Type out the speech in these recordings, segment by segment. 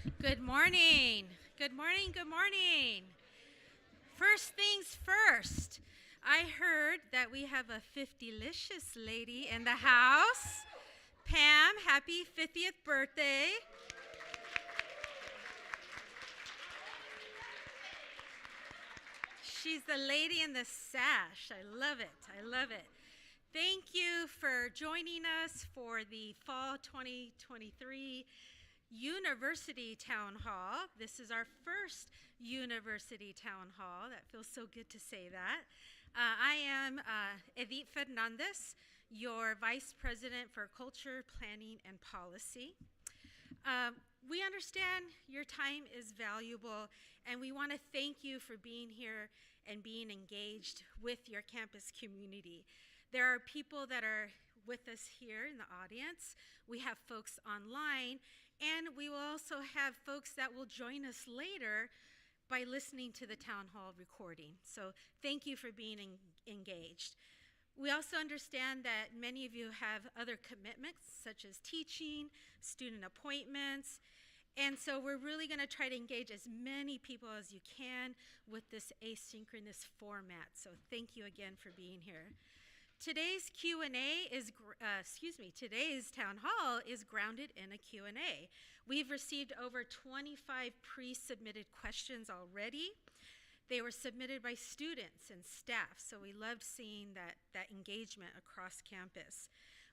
Good morning. Good morning. Good morning. First things first, I heard that we have a 50-licious lady in the house. Pam, happy 50th birthday. She's the lady in the sash. I love it. I love it. Thank you for joining us for the Fall 2023 University Town Hall. This is our first University Town Hall. That feels so good to say that. I am Edith Fernandez, your Vice President for Culture, Planning, and Policy. We understand your time is valuable, and we want to thank you for being here and being engaged with your campus community. There are people that are with us here in the audience. We have folks online, and we will also have folks that will join us later by listening to the town hall recording. So thank you for being engaged. We also understand that many of you have other commitments, such as teaching, student appointments, and so we're really going to try to engage as many people as you can with this asynchronous format. So thank you again for being here. Today's Q&A is, today's town hall is grounded in a Q&A. We've received over 25 pre-submitted questions already. They were submitted by students and staff, so we loved seeing that engagement across campus.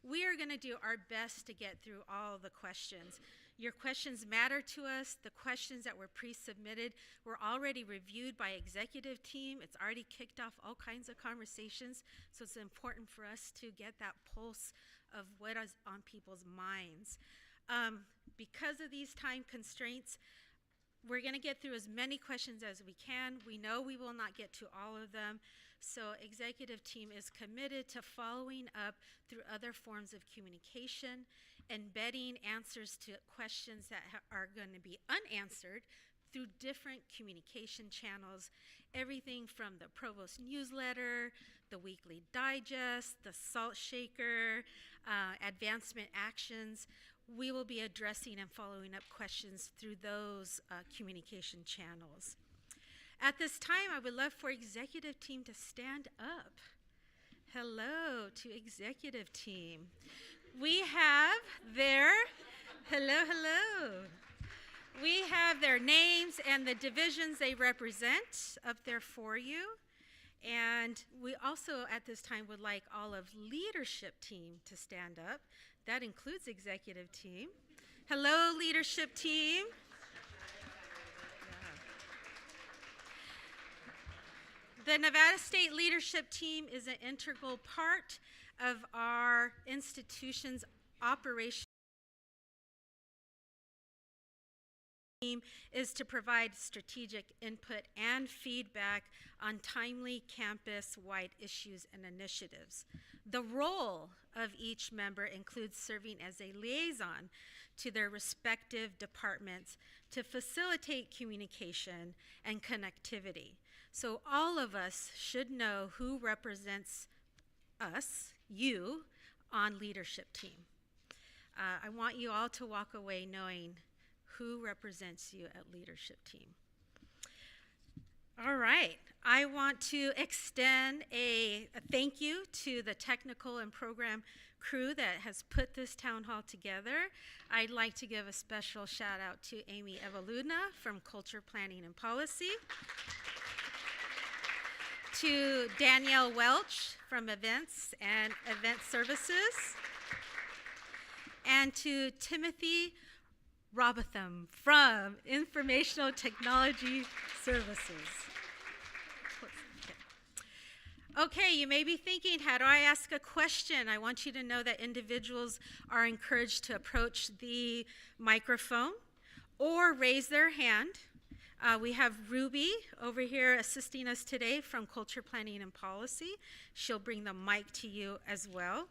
We are going to do our best to get through all the questions. Your questions matter to us. The questions that were pre-submitted were already reviewed by executive team. It's already kicked off all kinds of conversations, so it's important for us to get that pulse of what is on people's minds. Because of these time constraints, we're going to get through as many questions as we can. We know we will not get to all of them, so executive team is committed to following up through other forms of communication, embedding answers to questions that are going to be unanswered through different communication channels, everything from the Provost newsletter, the weekly digest, the salt shaker, advancement actions. We will be addressing and following up questions through those communication channels. At this time, I would love for executive team to stand up. Hello to executive team. We have hello. We have their names and the divisions they represent up there for you. And we also, at this time, would like all of leadership team to stand up. That includes executive team. Hello, leadership team. The Nevada State leadership team is an integral part of our institution's operation. Is to provide strategic input and feedback on timely campus-wide issues and initiatives. The role of each member includes serving as a liaison to their respective departments to facilitate communication and connectivity. So all of us should know who represents us, you, on leadership team. I want you all to walk away knowing who represents you at leadership team. All right, I want to extend a thank you to the technical and program crew that has put this town hall together. I'd like to give a special shout out to Amy Evaluna from Culture, Planning, and Policy, to Danielle Welch from Events and Event Services, and to Timothy Robotham from Informational Technology Services. Okay, you may be thinking, how do I ask a question? I want you to know that individuals are encouraged to approach the microphone or raise their hand. We have Ruby over here assisting us today from Culture, Planning, and Policy. She'll bring the mic to you as well.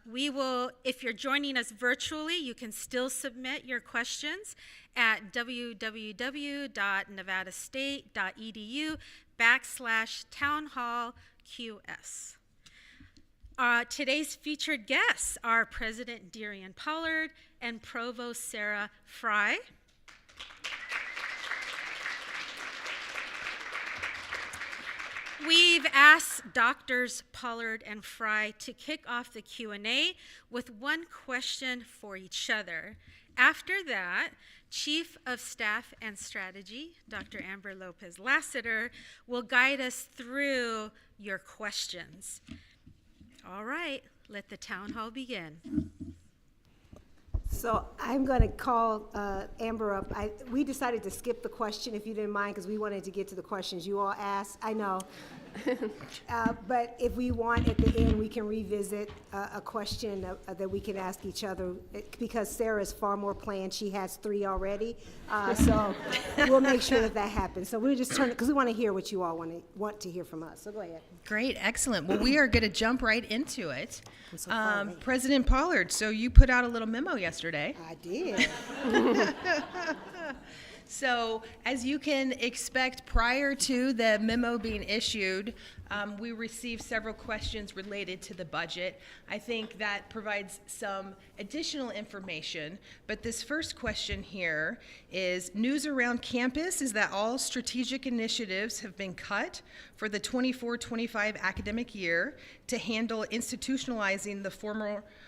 We will, if you're joining us virtually, you can still submit your questions at www.nevadaState.edu/townhallqs. Today's featured guests are President Darian Pollard and Provost Sarah Frey. We've asked Doctors Pollard and Frey to kick off the Q&A with one question for each other. After that, Chief of Staff and Strategy, Dr. Amber Lopez-Lassiter, will guide us through your questions. All right, let the town hall begin. So I'm going to call Amber up. We decided to skip the question, if you didn't mind, because we wanted to get to the questions you all asked. I know. But if we want, at the end, we can revisit a question that we can ask each other, because Sarah's far more planned. She has 3 already. So we'll make sure that happens. So we'll just turn it, because we want to hear what you all want to hear from us. So go ahead. Great, excellent. Well, we are going to jump right into it. So far away. President Pollard, so you put out a little memo yesterday. I did. So, as you can expect, prior to the memo being issued, we received several questions related to the budget. I think that provides some additional information, but this first question here is, news around campus is that all strategic initiatives have been cut for the 24-25 academic year to handle institutionalizing the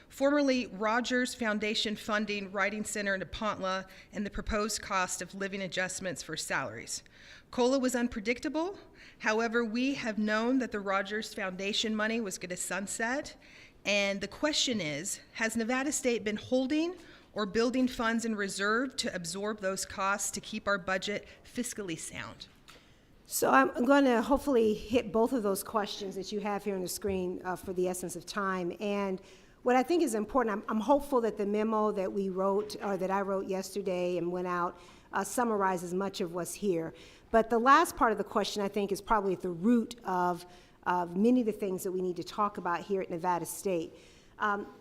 formerly Rogers Foundation funding Writing Center in Nepontla and the proposed cost of living adjustments for salaries. COLA was unpredictable. However, we have known that the Rogers Foundation money was going to sunset. And the question is, has Nevada State been holding or building funds in reserve to absorb those costs to keep our budget fiscally sound? So I'm going to hopefully hit both of those questions that you have here on the screen for the essence of time. And what I think is important, I'm hopeful that the memo that we wrote, or that I wrote yesterday and went out, summarizes much of what's here. But the last part of the question, I think, is probably at the root of many of the things that we need to talk about here at Nevada State.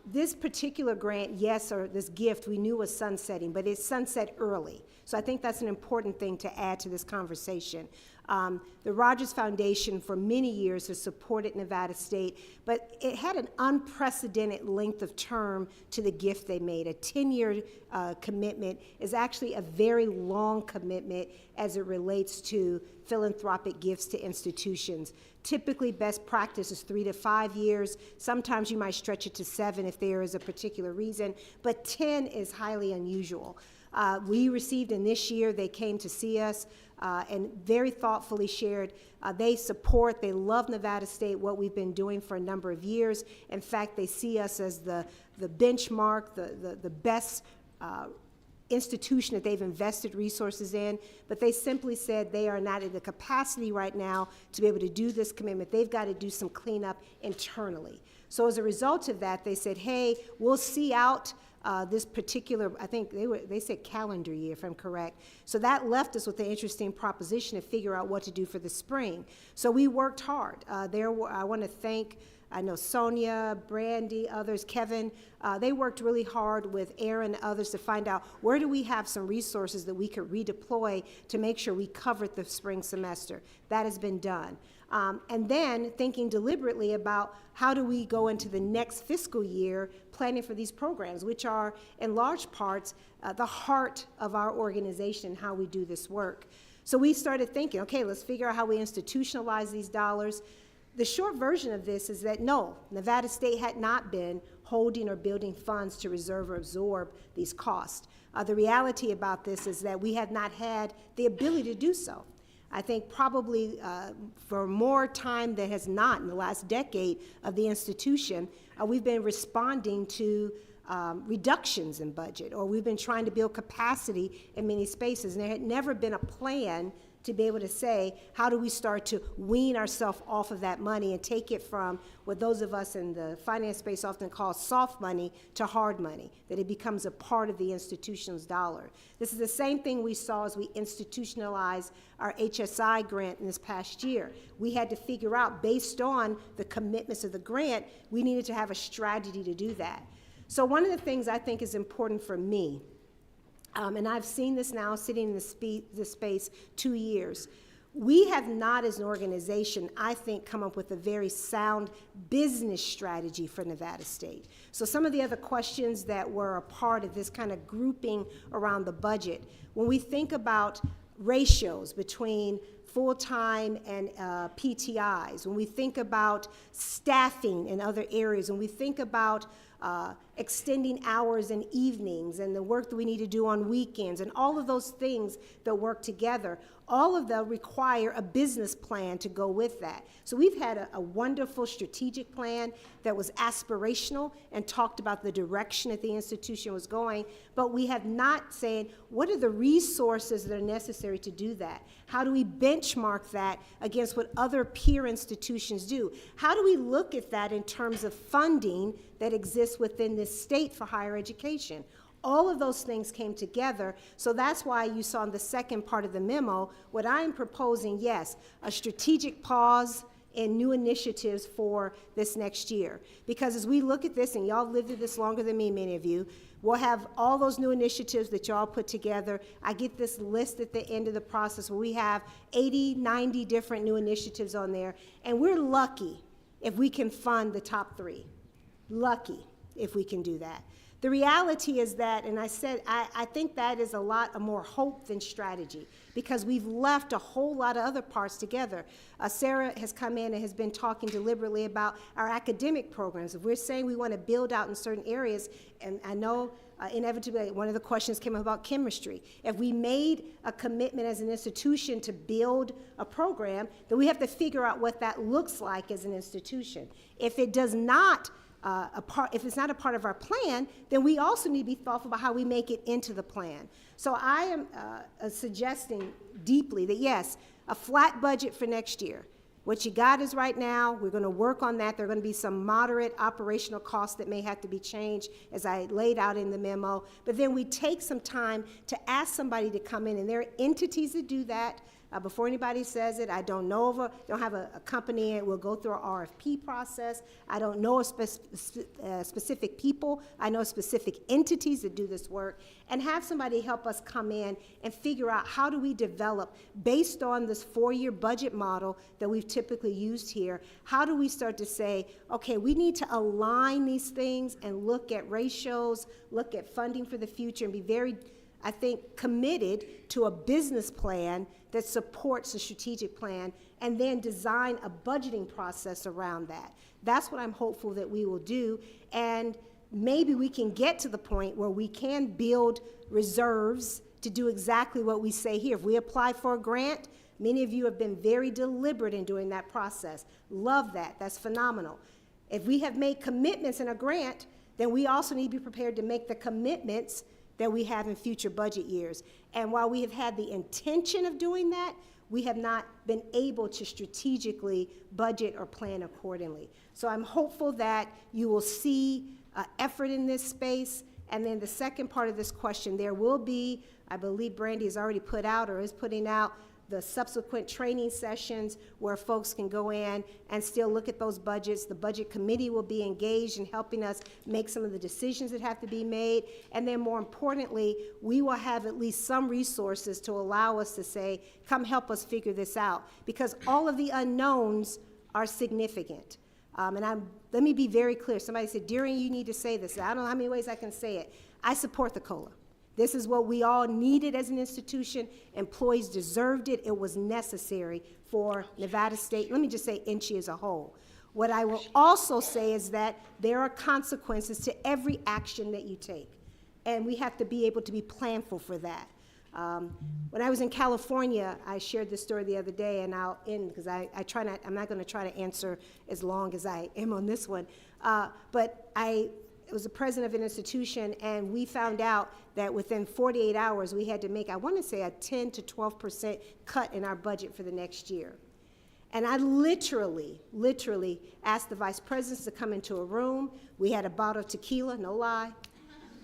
This particular grant, yes, or this gift, we knew was sunsetting, but it sunset early. So I think that's an important thing to add to this conversation. The Rogers Foundation for many years has supported Nevada State, but it had an unprecedented length of term to the gift they made. A 10-year commitment is actually a very long commitment as it relates to philanthropic gifts to institutions. Typically, best practice is 3 to 5 years. Sometimes you might stretch it to 7 if there is a particular reason, but 10 is highly unusual. We received, and this year they came to see us and very thoughtfully shared. They support, they love Nevada State, what we've been doing for a number of years. In fact, they see us as the benchmark, the best institution that they've invested resources in, but they simply said they are not in the capacity right now to be able to do this commitment. They've got to do some cleanup internally. So as a result of that, they said, hey, we'll see out this particular, I think they said calendar year, if I'm correct. So that left us with an interesting proposition to figure out what to do for the spring. So we worked hard. I want to thank, I know Sonia, Brandy, others, Kevin, they worked really hard with Aaron and others to find out where do we have some resources that we could redeploy to make sure we covered the spring semester. That has been done. And then thinking deliberately about how do we go into the next fiscal year planning for these programs, which are in large parts the heart of our organization, how we do this work. So we started thinking, okay, let's figure out how we institutionalize these dollars. The short version of this is that no, Nevada State had not been holding or building funds to reserve or absorb these costs. The reality about this is that we have not had the ability to do so. I think probably for more time than has not in the last decade of the institution, we've been responding to reductions in budget, or we've been trying to build capacity in many spaces. And there had never been a plan to be able to say, how do we start to wean ourselves off of that money and take it from what those of us in the finance space often call soft money to hard money, that it becomes a part of the institution's dollar. This is the same thing we saw as we institutionalized our HSI grant in this past year. We had to figure out, based on the commitments of the grant, we needed to have a strategy to do that. So one of the things I think is important for me, and I've seen this now sitting in this space 2 years, we have not as an organization, I think, come up with a very sound business strategy for Nevada State. So some of the other questions that were a part of this kind of grouping around the budget, when we think about ratios between full-time and PTIs, when we think about staffing in other areas, when we think about extending hours and evenings and the work that we need to do on weekends and all of those things that work together, all of them require a business plan to go with that. So we've had a wonderful strategic plan that was aspirational and talked about the direction that the institution was going, but we have not said, what are the resources that are necessary to do that? How do we benchmark that against what other peer institutions do? How do we look at that in terms of funding that exists within this state for higher education? All of those things came together, so that's why you saw in the second part of the memo, what I'm proposing, yes, a strategic pause in new initiatives for this next year. Because as we look at this, and y'all lived through this longer than me, many of you, we'll have all those new initiatives that y'all put together. I get this list at the end of the process where we have 80, 90 different new initiatives on there, and we're lucky if we can fund the top 3. Lucky if we can do that. The reality is that, and I said, I think that is a lot more hope than strategy, because we've left a whole lot of other parts together. Sarah has come in and has been talking deliberately about our academic programs. If we're saying we want to build out in certain areas, and I know inevitably one of the questions came up about chemistry. If we made a commitment as an institution to build a program, then we have to figure out what that looks like as an institution. If it does not if it's not a part of our plan, then we also need to be thoughtful about how we make it into the plan. So I am suggesting deeply that, yes, a flat budget for next year. What you got is right now, we're going to work on that. There are going to be some moderate operational costs that may have to be changed, as I laid out in the memo. But then we take some time to ask somebody to come in, and there are entities that do that. Before anybody says it, I don't know of don't have a company, and we'll go through our RFP process. I don't know of specific people. I know specific entities that do this work, and have somebody help us come in and figure out how do we develop, based on this 4-year budget model that we've typically used here, how do we start to say, okay, we need to align these things and look at ratios, look at funding for the future, and be very, I think, committed to a business plan that supports the strategic plan, and then design a budgeting process around that. That's what I'm hopeful that we will do, and maybe we can get to the point where we can build reserves to do exactly what we say here. If we apply for a grant, many of you have been very deliberate in doing that process. Love that. That's phenomenal. If we have made commitments in a grant, then we also need to be prepared to make the commitments that we have in future budget years. And while we have had the intention of doing that, we have not been able to strategically budget or plan accordingly. So I'm hopeful that you will see effort in this space. And then the second part of this question, there will be, I believe Brandy has already put out or is putting out, the subsequent training sessions where folks can go in and still look at those budgets. The budget committee will be engaged in helping us make some of the decisions that have to be made. And then more importantly, we will have at least some resources to allow us to say, come help us figure this out, because all of the unknowns are significant. Let me be very clear. Somebody said, Deering, you need to say this. I don't know how many ways I can say it. I support the COLA. This is what we all needed as an institution. Employees deserved it. It was necessary for Nevada State, let me just say NCHE as a whole. What I will also say is that there are consequences to every action that you take, and we have to be able to be planful for that. When I was in California, I shared this story the other day, and I'll end because I'm not going to try to answer as long as I am on this one. But I was the president of an institution, and we found out that within 48 hours, we had to make, I want to say, a 10 to 12% cut in our budget for the next year. And I literally asked the vice presidents to come into a room. We had a bottle of tequila, no lie.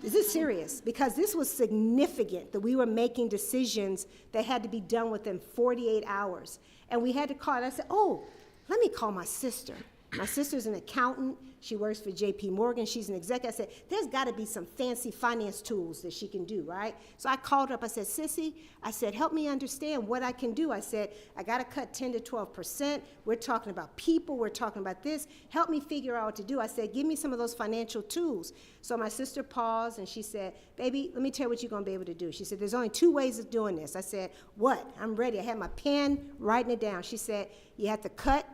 This is serious, because this was significant that we were making decisions that had to be done within 48 hours. And we had to call, and I said, oh, let me call my sister. My sister's an accountant. She works for JP Morgan. She's an executive. I said, there's got to be some fancy finance tools that she can do, right? So I called her up. I said, Sissy, I said, help me understand what I can do. I said, I got to cut 10 to 12%. We're talking about people. We're talking about this. Help me figure out what to do. I said, give me some of those financial tools. So my sister paused, and she said, baby, let me tell you what you're going to be able to do. She said, there's only 2 ways of doing this. I said, what? I'm ready. I had my pen writing it down. She said, you have to cut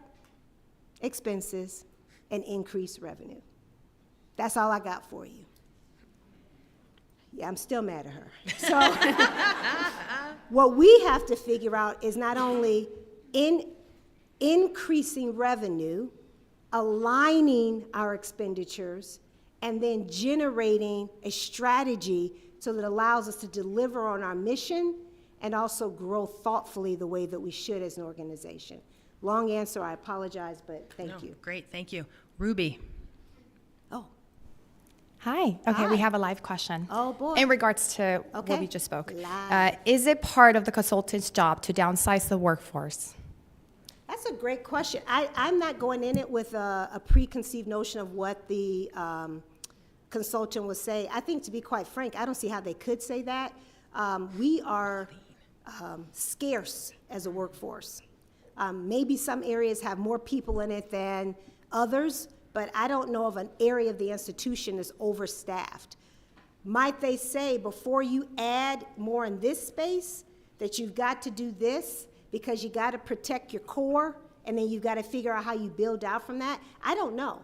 expenses and increase revenue. That's all I got for you. Yeah, I'm still mad at her. So what we have to figure out is not only increasing revenue, aligning our expenditures, and then generating a strategy so that it allows us to deliver on our mission and also grow thoughtfully the way that we should as an organization. Long answer, I apologize, but thank you. Great, thank you. Ruby. Oh, Hi. Okay, Hi. we have a live question. Oh, boy. In regards to Okay. what we just spoke. Live. Is it part of the consultant's job to downsize the workforce? that's a great question. I'm not going in it with a preconceived notion of what the consultant will say. I think, to be quite frank, I don't see how they could say that. We are scarce as a workforce. Maybe some areas have more people in it than others, but I don't know of an area of the institution that's overstaffed. Might they say, before you add more in this space, that you've got to do this because you got to protect your core, and then you've got to figure out how you build out from that? I don't know.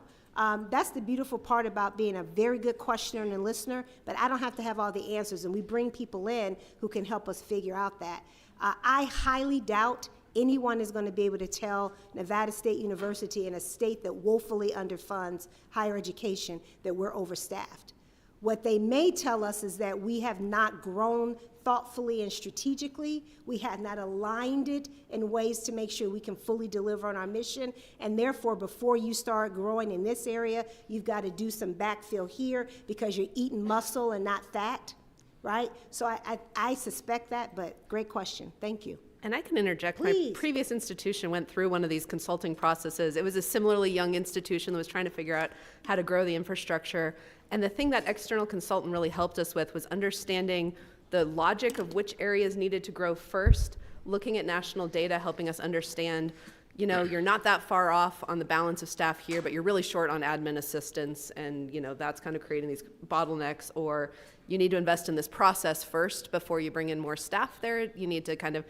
That's the beautiful part about being a very good questioner and a listener, but I don't have to have all the answers, and we bring people in who can help us figure out that. I highly doubt anyone is going to be able to tell Nevada State University, in a state that woefully underfunds higher education, that we're overstaffed. What they may tell us is that we have not grown thoughtfully and strategically. We have not aligned it in ways to make sure we can fully deliver on our mission. And therefore, before you start growing in this area, you've got to do some backfill here because you're eating muscle and not fat, right? So I suspect that, but great question. Thank you. And I can interject. Please. My previous institution went through one of these consulting processes. It was a similarly young institution that was trying to figure out how to grow the infrastructure. And the thing that external consultant really helped us with was understanding the logic of which areas needed to grow first, looking at national data, helping us understand, you know, you're not that far off on the balance of staff here, but you're really short on admin assistants, and, you know, that's kind of creating these bottlenecks. Or you need to invest in this process first before you bring in more staff there. You need to kind of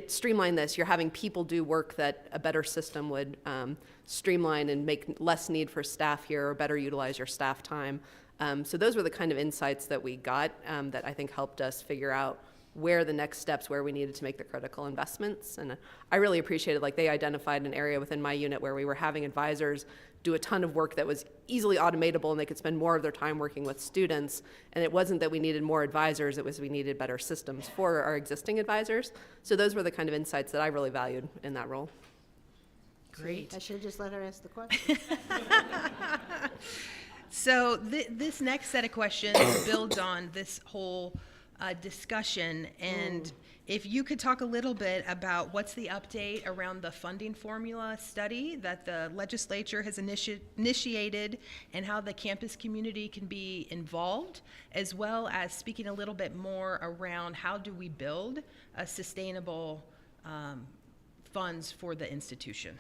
streamline this. You're having people do work that a better system would streamline and make less need for staff here, or better utilize your staff time. So those were the kind of insights that we got that I think helped us figure out where the next steps, where we needed to make the critical investments. And I really appreciated, like, they identified an area within my unit where we were having advisors do a ton of work that was easily automatable, and they could spend more of their time working with students. And it wasn't that we needed more advisors, it was we needed better systems for our existing advisors. So those were the kind of insights that I really valued in that role. Great. I should have just let her ask the question. So this next set of questions builds on this whole discussion, and if you could talk a little bit about what's the update around the funding formula study that the legislature has initiated, and how the campus community can be involved, as well as speaking a little bit more around how do we build a sustainable funds for the institution.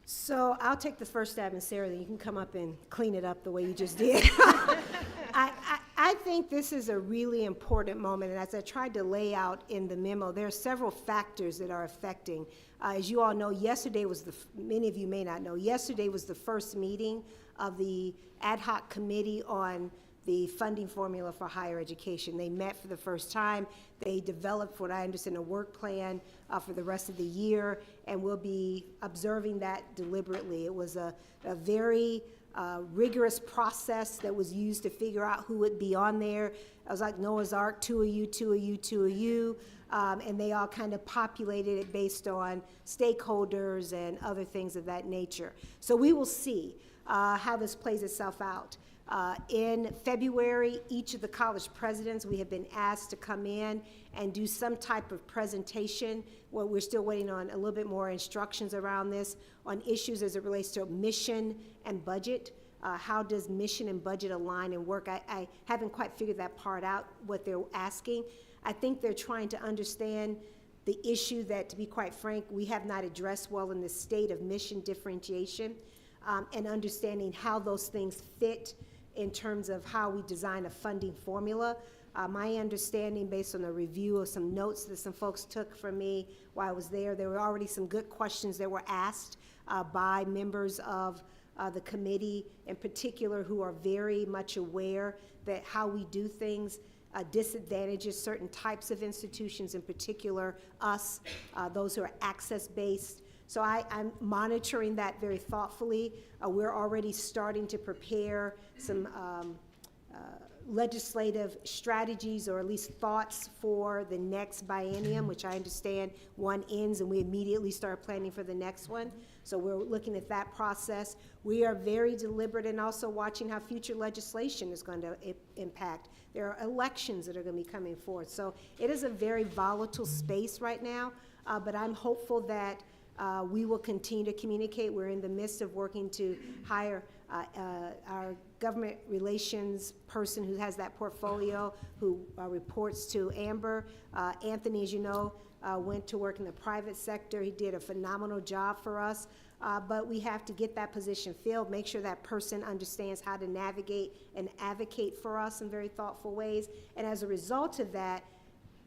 So I'll take the first stab, and Sarah, then you can come up and clean it up the way you just did. I think this is a really important moment, and as I tried to lay out in the memo, there are several factors that are affecting. As you all know, yesterday was many of you may not know, yesterday was the first meeting of the ad hoc committee on the funding formula for higher education. They met for the first time. They developed, what I understand, a work plan for the rest of the year, and we'll be observing that deliberately. It was a very rigorous process that was used to figure out who would be on there. It was like Noah's Ark, 2 of you, 2 of you, 2 of you, and they all kind of populated it based on stakeholders and other things of that nature. So we will see how this plays itself out. In February, each of the college presidents, we have been asked to come in and do some type of presentation. Well, we're still waiting on a little bit more instructions around this, on issues as it relates to mission and budget. how does mission and budget align and work? I haven't quite figured that part out, what they're asking. I think they're trying to understand the issue that, to be quite frank, we have not addressed well in the state of mission differentiation, and understanding how those things fit in terms of how we design a funding formula. My understanding, based on a review of some notes that some folks took from me while I was there were already some good questions that were asked by members of the committee in particular, who are very much aware that how we do things disadvantages certain types of institutions, in particular us, those who are access-based. So I'm monitoring that very thoughtfully. We're already starting to prepare some legislative strategies, or at least thoughts, for the next biennium, which I understand one ends and we immediately start planning for the next one. So we're looking at that process. We are very deliberate and also watching how future legislation is going to impact. There are elections that are going to be coming forth. So it is a very volatile space right now, but I'm hopeful that we will continue to communicate. We're in the midst of working to hire our government relations person who has that portfolio, who reports to Amber. Anthony, as you know, went to work in the private sector. He did a phenomenal job for us, but we have to get that position filled, make sure that person understands how to navigate and advocate for us in very thoughtful ways. And as a result of that,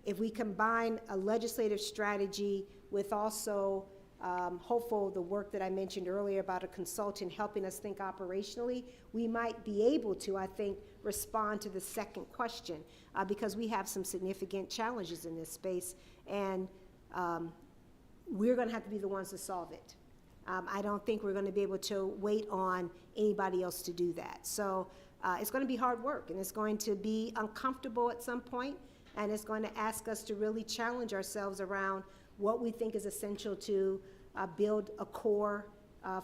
if we combine a legislative strategy with also hopeful the work that I mentioned earlier about a consultant helping us think operationally, we might be able to, I think, respond to the second question, because we have some significant challenges in this space, and we're going to have to be the ones to solve it. I don't think we're going to be able to wait on anybody else to do that. So it's going to be hard work, and it's going to be uncomfortable at some point, and it's going to ask us to really challenge ourselves around what we think is essential to build a core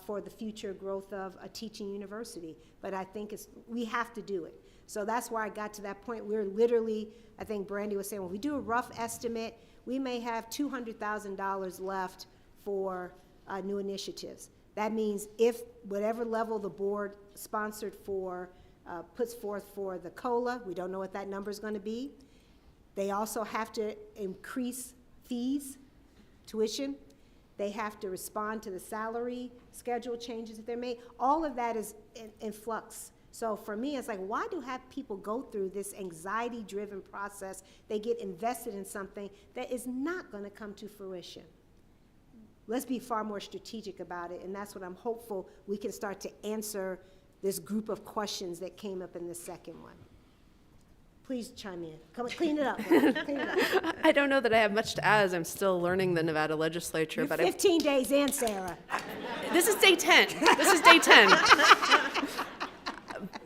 for the future growth of a teaching university. But I think we have to do it. So that's why I got to that point. We're literally, I think Brandy was saying, when we do a rough estimate, we may have $200,000 left for new initiatives. That means if whatever level the board sponsored for, puts forth for the COLA, we don't know what that number is going to be. They also have to increase fees, tuition. They have to respond to the salary schedule changes that they're made. All of that is in flux. So for me, it's like, why do have people go through this anxiety-driven process? They get invested in something that is not going to come to fruition. Let's be far more strategic about it, and that's what I'm hopeful we can start to answer this group of questions that came up in the second one. Please chime in. Come on, clean it up. Clean it up. I don't know that I have much to add, as I'm still learning the Nevada legislature. You're but 15 days in, Sarah. This is day 10. This is day 10.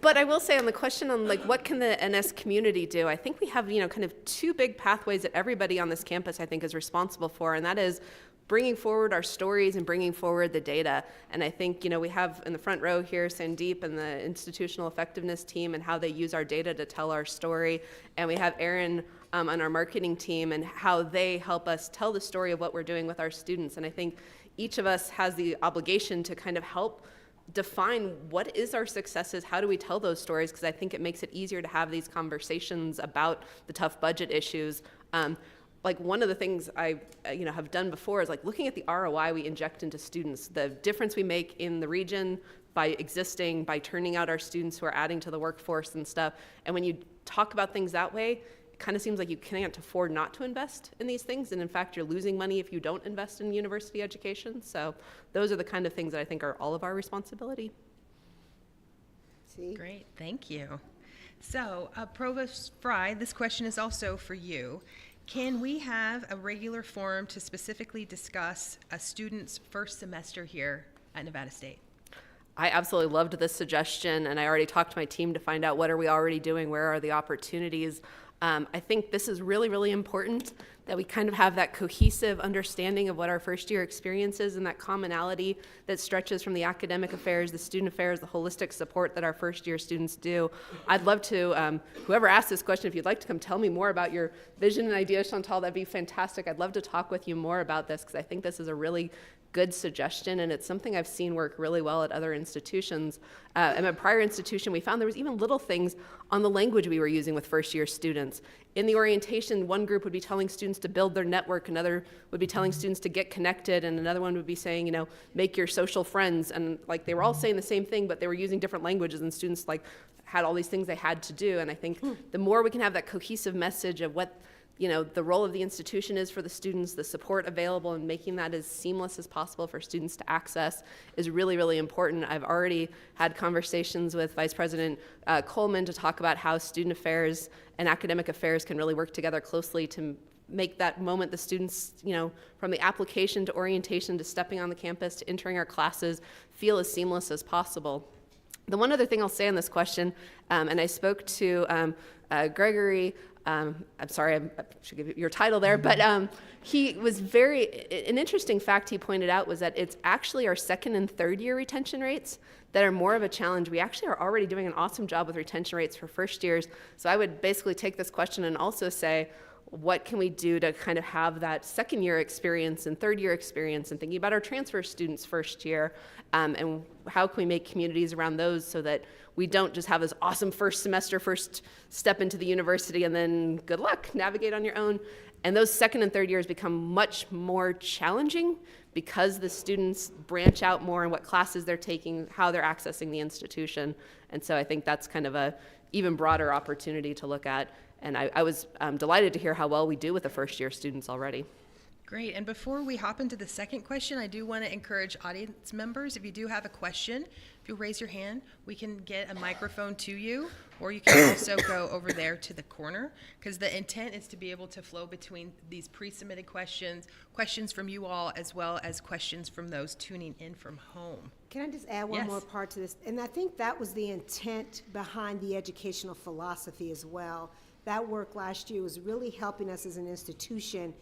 But I will say on the question on like what can the NS community do, I think we have, kind of two big pathways that everybody on this campus I think is responsible for, and that is bringing forward our stories and bringing forward the data. And I think, we have in the front row here Sandeep and the institutional effectiveness team and how they use our data to tell our story. And we have Aaron on our marketing team and how they help us tell the story of what we're doing with our students. And I think each of us has the obligation to kind of help define what is our successes, how do we tell those stories, because I think it makes it easier to have these conversations about the tough budget issues. Like one of the things I have done before is like looking at the ROI we inject into students, the difference we make in the region by existing, by turning out our students who are adding to the workforce and stuff. And when you talk about things that way, it kind of seems like you can't afford not to invest in these things. And in fact, you're losing money if you don't invest in university education. So those are the kind of things that I think are all of our responsibility. See? Great, thank you. So, Provost Frey, this question is also for you. Can we have a regular forum to specifically discuss a student's first semester here at Nevada State? I absolutely loved this suggestion, and I already talked to my team to find out what are we already doing, where are the opportunities. I think this is really, really important that we kind of have that cohesive understanding of what our first year experience is and that commonality that stretches from the academic affairs, the student affairs, the holistic support that our first year students do. I'd love to, whoever asked this question, if you'd like to come tell me more about your vision and ideas, Chantal, that'd be fantastic. I'd love to talk with you more about this because I think this is a really good suggestion, and it's something I've seen work really well at other institutions. At my prior institution, we found there was even little things on the language we were using with first-year students. In the orientation, one group would be telling students to build their network, another would be telling students to get connected, and another one would be saying, you know, make your social friends. And like they were all saying the same thing, but they were using different languages, and students like had all these things they had to do. And I think the more we can have that cohesive message of what, you know, the role of the institution is for the students, the support available, and making that as seamless as possible for students to access is really, really important. I've already had conversations with Vice President Coleman to talk about how student affairs and academic affairs can really work together closely to make that moment the students, you know, from the application to orientation to stepping on the campus to entering our classes, feel as seamless as possible. The one other thing I'll say on this question, and I spoke to Gregory, I'm sorry, I should give you your title there, but he was an interesting fact he pointed out was that it's actually our second and third year retention rates that are more of a challenge. We actually are already doing an awesome job with retention rates for first years. So I would basically take this question and also say, what can we do to kind of have that second year experience and third year experience, and thinking about our transfer students first year, and how can we make communities around those so that we don't just have this awesome first semester, first step into the university, and then good luck, navigate on your own. And those second and third years become much more challenging because the students branch out more in what classes they're taking, how they're accessing the institution. And so I think that's kind of a even broader opportunity to look at. And I was delighted to hear how well we do with the first year students already. Great. And before we hop into the second question, I do want to encourage audience members, if you do have a question, if you raise your hand, we can get a microphone to you, or you can also go over there to the corner, because the intent is to be able to flow between these pre-submitted questions, questions from you all, as well as questions from those tuning in from home. Can I just add one Yes. more part to this? And I think that was the intent behind the educational philosophy as well. That work last year was really helping us as an institution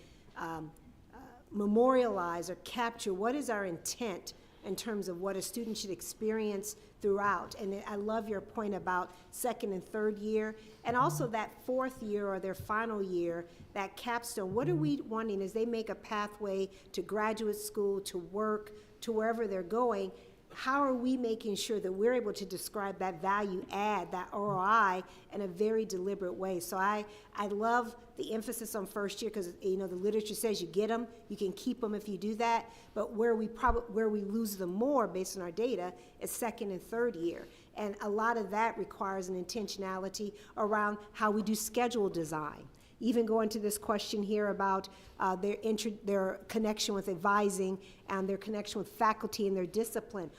memorialize or capture what is our intent in terms of what a student should experience throughout. And I love your point about second and third year, and also that fourth year or their final year, that capstone. What are we wanting as they make a pathway to graduate school, to work, to wherever they're going? How are we making sure that we're able to describe that value add, that ROI, in a very deliberate way? So I love the emphasis on first year, because, you know, the literature says you get them, you can keep them if you do that. But where we lose them more based on our data is second and third year. And a lot of that requires an intentionality around how we do schedule design. Even going to this question here about their connection with advising and their connection with faculty and their discipline.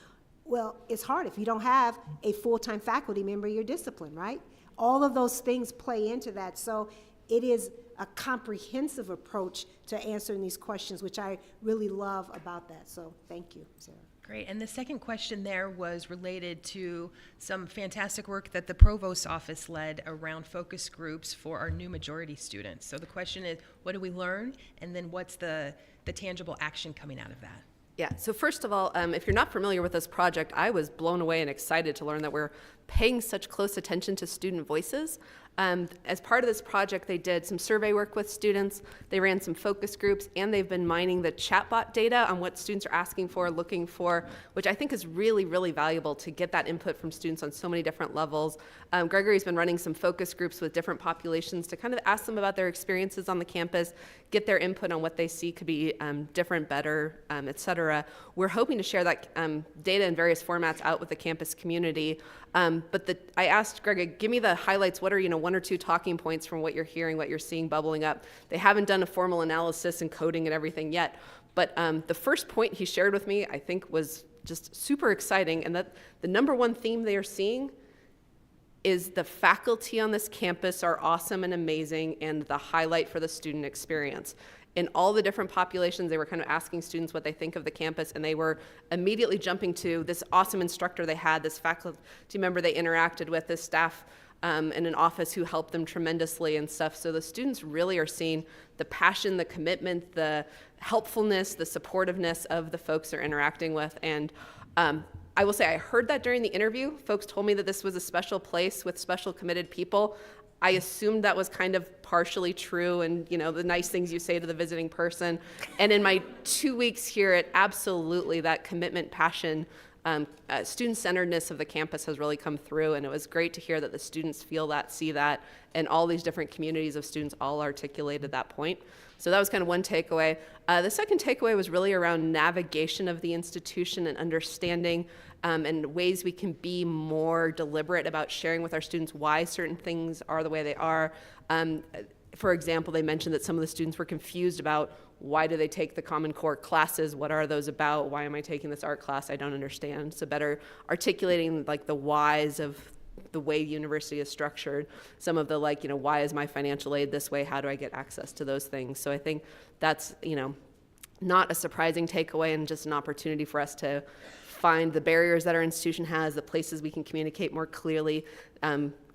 Well, it's hard if you don't have a full-time faculty member in your discipline, right? All of those things play into that. So it is a comprehensive approach to answering these questions, which I really love about that. So thank you, Sarah. Great. And the second question there was related to some fantastic work that the Provost's office led around focus groups for our new majority students. So the question is, what do we learn? And then what's the tangible action coming out of that? Yeah, so first of all, if you're not familiar with this project, I was blown away and excited to learn that we're paying such close attention to student voices. As part of this project, they did some survey work with students, they ran some focus groups, and they've been mining the chatbot data on what students are asking for, looking for, which I think is really, really valuable to get that input from students on so many different levels. Gregory's been running some focus groups with different populations to kind of ask them about their experiences on the campus, get their input on what they see could be different, better, et cetera. We're hoping to share that data in various formats out with the campus community. But I asked Greg, give me the highlights. What are, one or two talking points from what you're hearing, what you're seeing bubbling up? They haven't done a formal analysis and coding and everything yet. But the first point he shared with me, I think, was just super exciting, and that the number one theme they are seeing is the faculty on this campus are awesome and amazing and the highlight for the student experience. In all the different populations, they were kind of asking students what they think of the campus, and they were immediately jumping to this awesome instructor they had, this faculty member they interacted with, this staff in an office who helped them tremendously and stuff. So the students really are seeing the passion, the commitment, the helpfulness, the supportiveness of the folks they're interacting with. And I will say I heard that during the interview. Folks told me that this was a special place with special committed people. I assumed that was kind of partially true, and the nice things you say to the visiting person. And in my 2 weeks here, absolutely that commitment, passion, student-centeredness of the campus has really come through, and it was great to hear that the students feel that, see that, and all these different communities of students all articulated that point. So that was kind of one takeaway. The second takeaway was really around navigation of the institution and understanding and ways we can be more deliberate about sharing with our students why certain things are the way they are. For example, they mentioned that some of the students were confused about why do they take the Common Core classes? What are those about? Why am I taking this art class? I don't understand. So better articulating the whys of the way the university is structured. Some of the why is my financial aid this way? How do I get access to those things? So I think that's, not a surprising takeaway and just an opportunity for us to find the barriers that our institution has, the places we can communicate more clearly,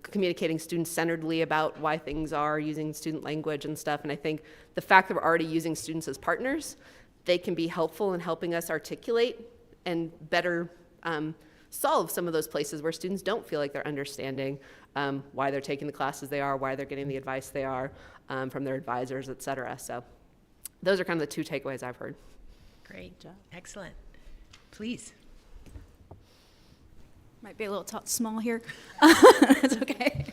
communicating student-centeredly about why things are, using student language and stuff. And I think the fact that we're already using students as partners, they can be helpful in helping us articulate and better solve some of those places where students don't feel like they're understanding why they're taking the classes they are, why they're getting the advice they are from their advisors, et cetera. So those are kind of the two takeaways I've heard. Great job. Excellent. Please. Might be a little small here. It's okay.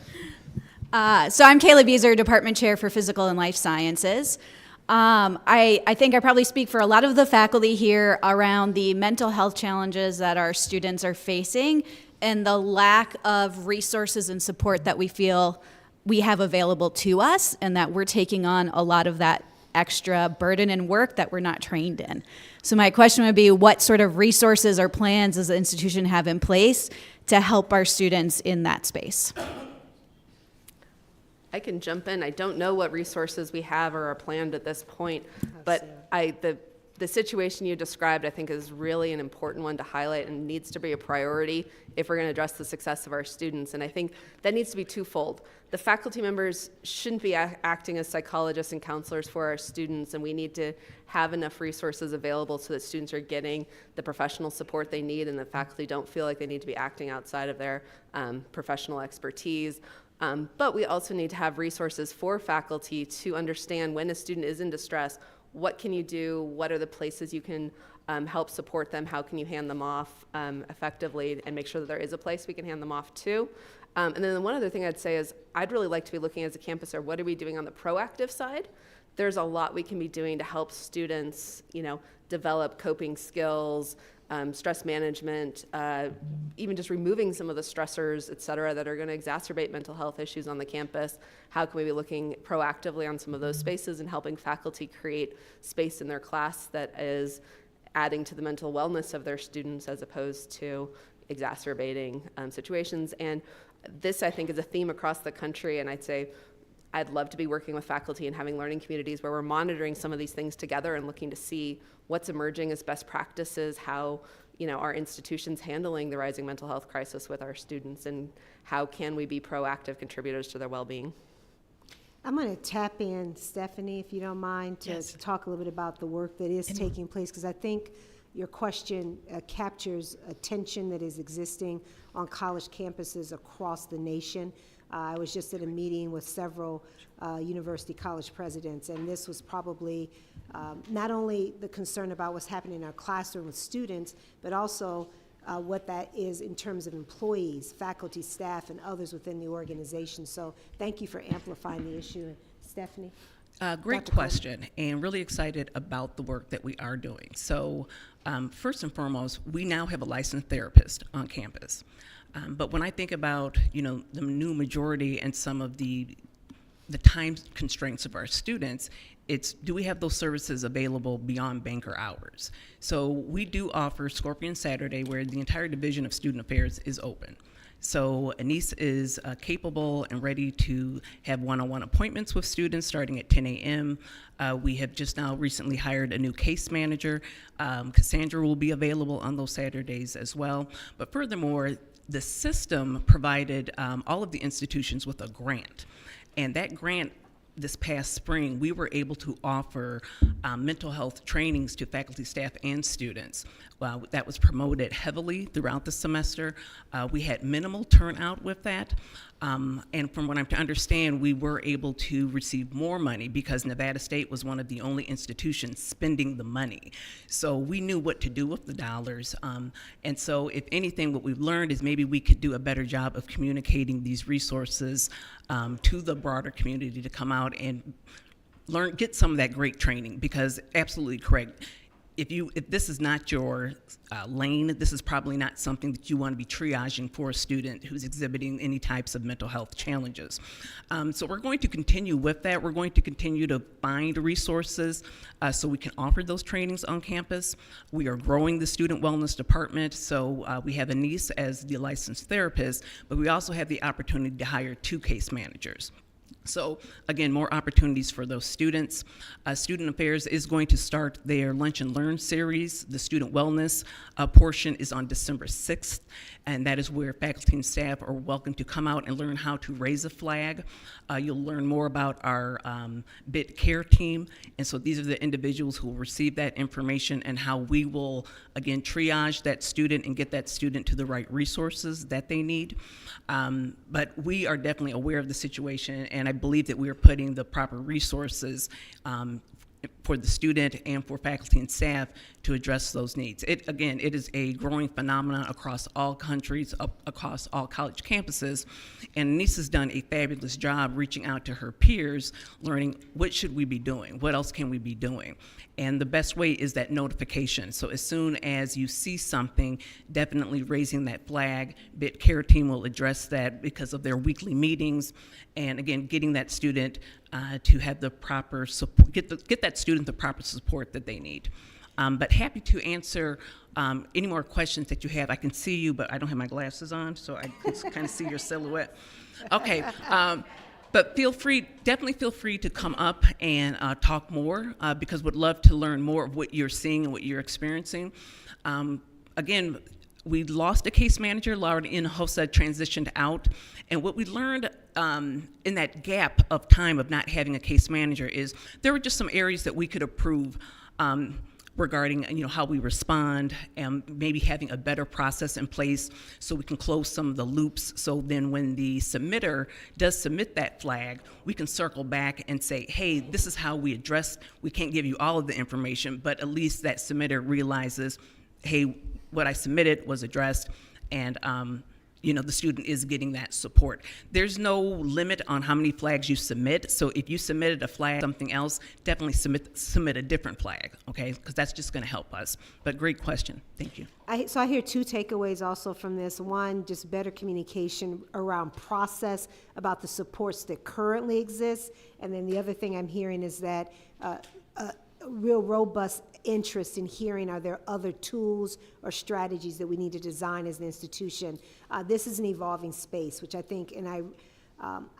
So I'm Kayla Beezer, Department Chair for Physical and Life Sciences. I think I probably speak for a lot of the faculty here around the mental health challenges that our students are facing and the lack of resources and support that we feel we have available to us, and that we're taking on a lot of that extra burden and work that we're not trained in. So my question would be, what sort of resources or plans does the institution have in place to help our students in that space? I can jump in. I don't know what resources we have or are planned at this point, but the situation you described, I think, is really an important one to highlight and needs to be a priority if we're going to address the success of our students. And I think that needs to be twofold. The faculty members shouldn't be acting as psychologists and counselors for our students, and we need to have enough resources available so that students are getting the professional support they need and the faculty don't feel like they need to be acting outside of their professional expertise. But we also need to have resources for faculty to understand when a student is in distress, what can you do, what are the places you can help support them, how can you hand them off effectively, and make sure that there is a place we can hand them off to. And then one other thing I'd say is I'd really like to be looking as a campus, or what are we doing on the proactive side? There's a lot we can be doing to help students, develop coping skills, stress management, even just removing some of the stressors, et cetera, that are going to exacerbate mental health issues on the campus. How can we be looking proactively on some of those spaces and helping faculty create space in their class that is adding to the mental wellness of their students as opposed to exacerbating situations. And this, I think, is a theme across the country, and I'd say I'd love to be working with faculty and having learning communities where we're monitoring some of these things together and looking to see what's emerging as best practices, how our institutions handling the rising mental health crisis with our students, and how can we be proactive contributors to their well-being. I'm going to tap in, Stephanie, if you don't mind, to talk a little bit about the work that is taking place, because I think your question captures a tension that is existing on college campuses across the nation. I was just at a meeting with several university college presidents, and this was probably not only the concern about what's happening in our classroom with students, but also what that is in terms of employees, faculty, staff, and others within the organization. So thank you for amplifying the issue. Stephanie? Great question, and really excited about the work that we are doing. So first and foremost, we now have a licensed therapist on campus. But when I think about, the new majority and some of the time constraints of our students, it's, do we have those services available beyond banker hours? So we do offer Scorpion Saturday, where the entire Division of Student Affairs is open. So Anise is capable and ready to have one-on-one appointments with students starting at 10 a.m. We have just now recently hired a new case manager. Cassandra will be available on those Saturdays as well. But furthermore, the system provided all of the institutions with a grant. And that grant this past spring, we were able to offer mental health trainings to faculty, staff, and students. That was promoted heavily throughout the semester. We had minimal turnout with that. And from what I understand, we were able to receive more money because Nevada State was one of the only institutions spending the money. So we knew what to do with the dollars. And so if anything, what we've learned is maybe we could do a better job of communicating these resources to the broader community to come out and get some of that great training, because absolutely correct. If this is not your lane, this is probably not something that you want to be triaging for a student who's exhibiting any types of mental health challenges. So we're going to continue with that. We're going to continue to find resources so we can offer those trainings on campus. We are growing the student wellness department, so we have a niece as the licensed therapist, but we also have the opportunity to hire 2 case managers. So again, more opportunities for those students. Student Affairs is going to start their Lunch and Learn series. The student wellness portion is on December 6th, and that is where faculty and staff are welcome to come out and learn how to raise a flag. You'll learn more about our BIT care team, and so these are the individuals who will receive that information and how we will, again, triage that student and get that student to the right resources that they need. But we are definitely aware of the situation, and I believe that we are putting the proper resources for the student and for faculty and staff to address those needs. It is a growing phenomenon across all countries, across all college campuses, and Anise has done a fabulous job reaching out to her peers, learning what should we be doing, what else can we be doing, and the best way is that notification. So as soon as you see something, definitely raising that flag. BIT care team will address that because of their weekly meetings, and again, getting that student to have the proper support, get that student the proper support that they need. But happy to answer any more questions that you have. I can see you, but I don't have my glasses on, so I can kind of see your silhouette. Okay, but definitely feel free to come up and talk more, because we'd love to learn more of what you're seeing and what you're experiencing. Again, we lost a case manager. Laura Hinojosa transitioned out. And what we learned in that gap of time of not having a case manager is there were just some areas that we could improve regarding how we respond, and maybe having a better process in place so we can close some of the loops, so then when the submitter does submit that flag, we can circle back and say, hey, this is how we can't give you all of the information, but at least that submitter realizes, hey, what I submitted was addressed, and the student is getting that support. There's no limit on how many flags you submit, so if you submitted a flag, something else, definitely submit a different flag, okay? Because that's just going to help us. But great question. Thank you. So I hear 2 takeaways also from this. One, just better communication around process about the supports that currently exist, and then the other thing I'm hearing is that real robust interest in hearing, are there other tools or strategies that we need to design as an institution? This is an evolving space, which I think, and I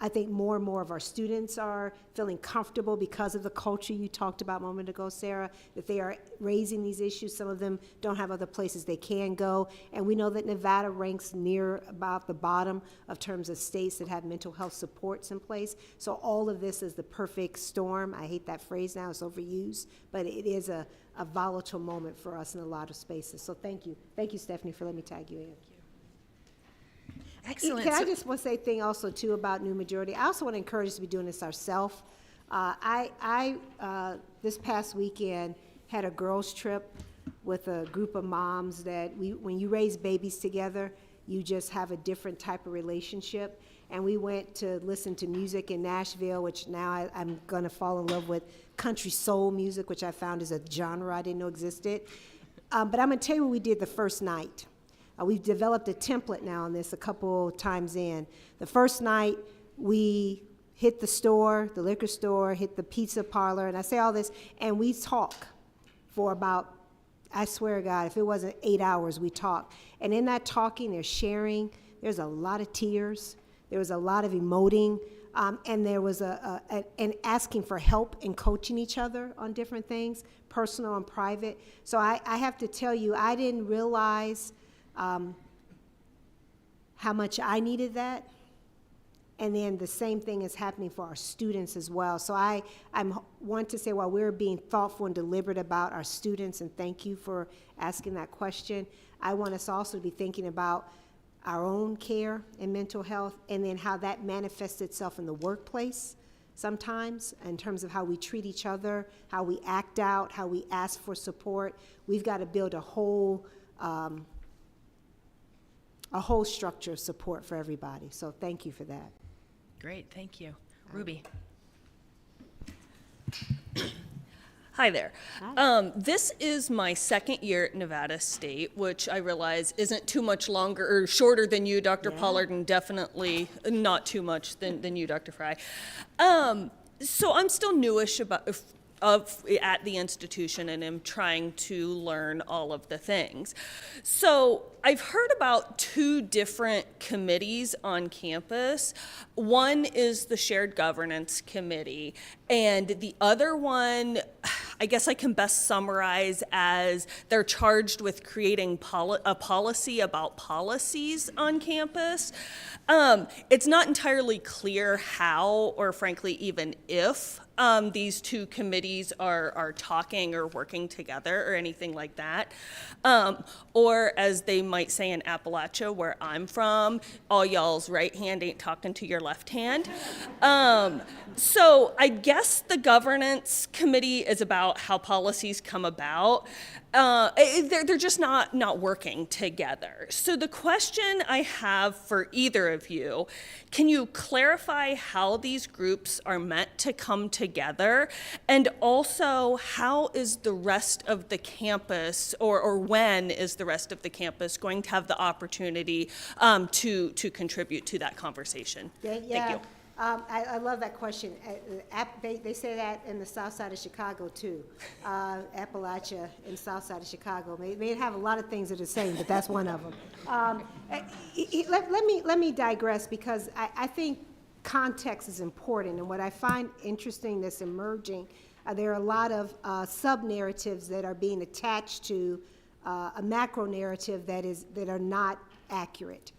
think more and more of our students are feeling comfortable because of the culture you talked about a moment ago, Sarah, that they are raising these issues. Some of them don't have other places they can go. And we know that Nevada ranks near about the bottom of terms of states that have mental health supports in place. So all of this is the perfect storm. I hate that phrase now, it's overused, but it is a volatile moment for us in a lot of spaces. So thank you. Thank you, Stephanie, for letting me tag you in. Excellent. Can I just want to say a thing also, too, about New Majority? I also want to encourage us to be doing this ourselves. This past weekend, had a girls' trip with a group of moms that when you raise babies together, you just have a different type of relationship. And we went to listen to music in Nashville, which now I'm going to fall in love with country soul music, which I found is a genre I didn't know existed. But I'm going to tell you what we did the first night. We've developed a template now on this a couple times in. The first night, we hit the store, the liquor store, hit the pizza parlor, and I say all this, and we talk for about, I swear to God, if it wasn't 8 hours, we talk. And in that talking, there's sharing, there's a lot of tears, there was a lot of emoting, and there was an asking for help and coaching each other on different things, personal and private. So I have to tell you, I didn't realize how much I needed that, And then the same thing is happening for our students as well. So I want to say, while we're being thoughtful and deliberate about our students, and thank you for asking that question, I want us also to be thinking about our own care and mental health, and then how that manifests itself in the workplace sometimes, in terms of how we treat each other, how we act out, how we ask for support. We've got to build a whole structure of support for everybody. So thank you for that. Great, thank you. Ruby. Hi there. This is my second year at Nevada State, which I realize isn't too much longer or shorter than you, Dr. Pollard, and definitely not too much than you, Dr. Frey. So I'm still newish at the institution, and am trying to learn all of the things. So I've heard about two different committees on campus. One is the Shared Governance Committee, and the other one, I guess I can best summarize as they're charged with creating a policy about policies on campus. It's not entirely clear how, or frankly even if, these two committees are talking or working together or anything like that. Or as they might say in Appalachia, where I'm from, all y'all's right hand ain't talking to your left hand. So I guess the governance committee is about how policies come about. They're just not working together. So the question I have for either of you, can you clarify how these groups are meant to come together? And also, how is the rest of the campus, or when is the rest of the campus going to have the opportunity to contribute to that conversation? Thank you. I love that question. They say that in the south side of Chicago too. Appalachia and south side of Chicago. They have a lot of things that are the same, but that's one of them. Let me digress, because I think context is important. And what I find interesting that's emerging, there are a lot of sub-narratives that are being attached to a macro narrative that are not accurate.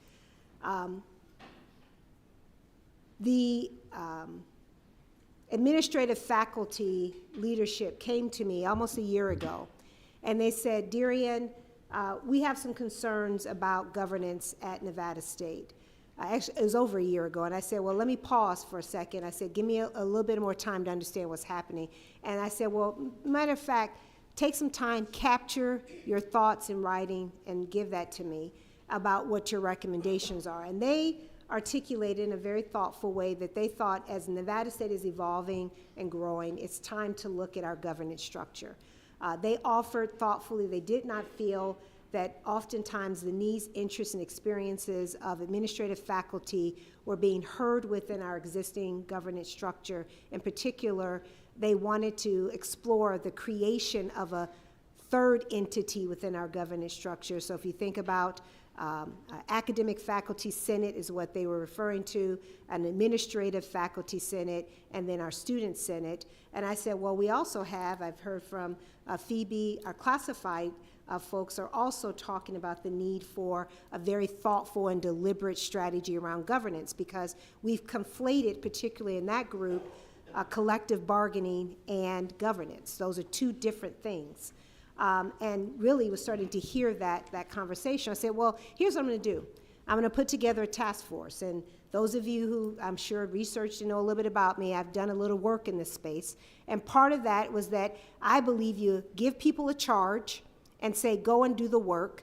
The administrative faculty leadership came to me almost a year ago, and they said, Darian, we have some concerns about governance at Nevada State. Actually, it was over a year ago, and I said, well, let me pause for a second. I said, give me a little bit more time to understand what's happening. And I said, well, matter of fact, take some time, capture your thoughts in writing, and give that to me about what your recommendations are. And they articulated in a very thoughtful way that they thought, as Nevada State is evolving and growing, it's time to look at our governance structure. They offered thoughtfully. They did not feel that oftentimes the needs, interests, and experiences of administrative faculty were being heard within our existing governance structure. In particular, they wanted to explore the creation of a third entity within our governance structure. So if you think about academic faculty senate is what they were referring to, an administrative faculty senate, and then our student senate. And I said, well, we also have, I've heard from Phoebe, our classified folks are also talking about the need for a very thoughtful and deliberate strategy around governance, because we've conflated, particularly in that group, collective bargaining and governance. Those are two different things. And really was starting to hear that conversation. I said, well, here's what I'm going to do. I'm going to put together a task force. And those of you who I'm sure researched and know a little bit about me, I've done a little work in this space. And part of that was that I believe you give people a charge and say, go and do the work.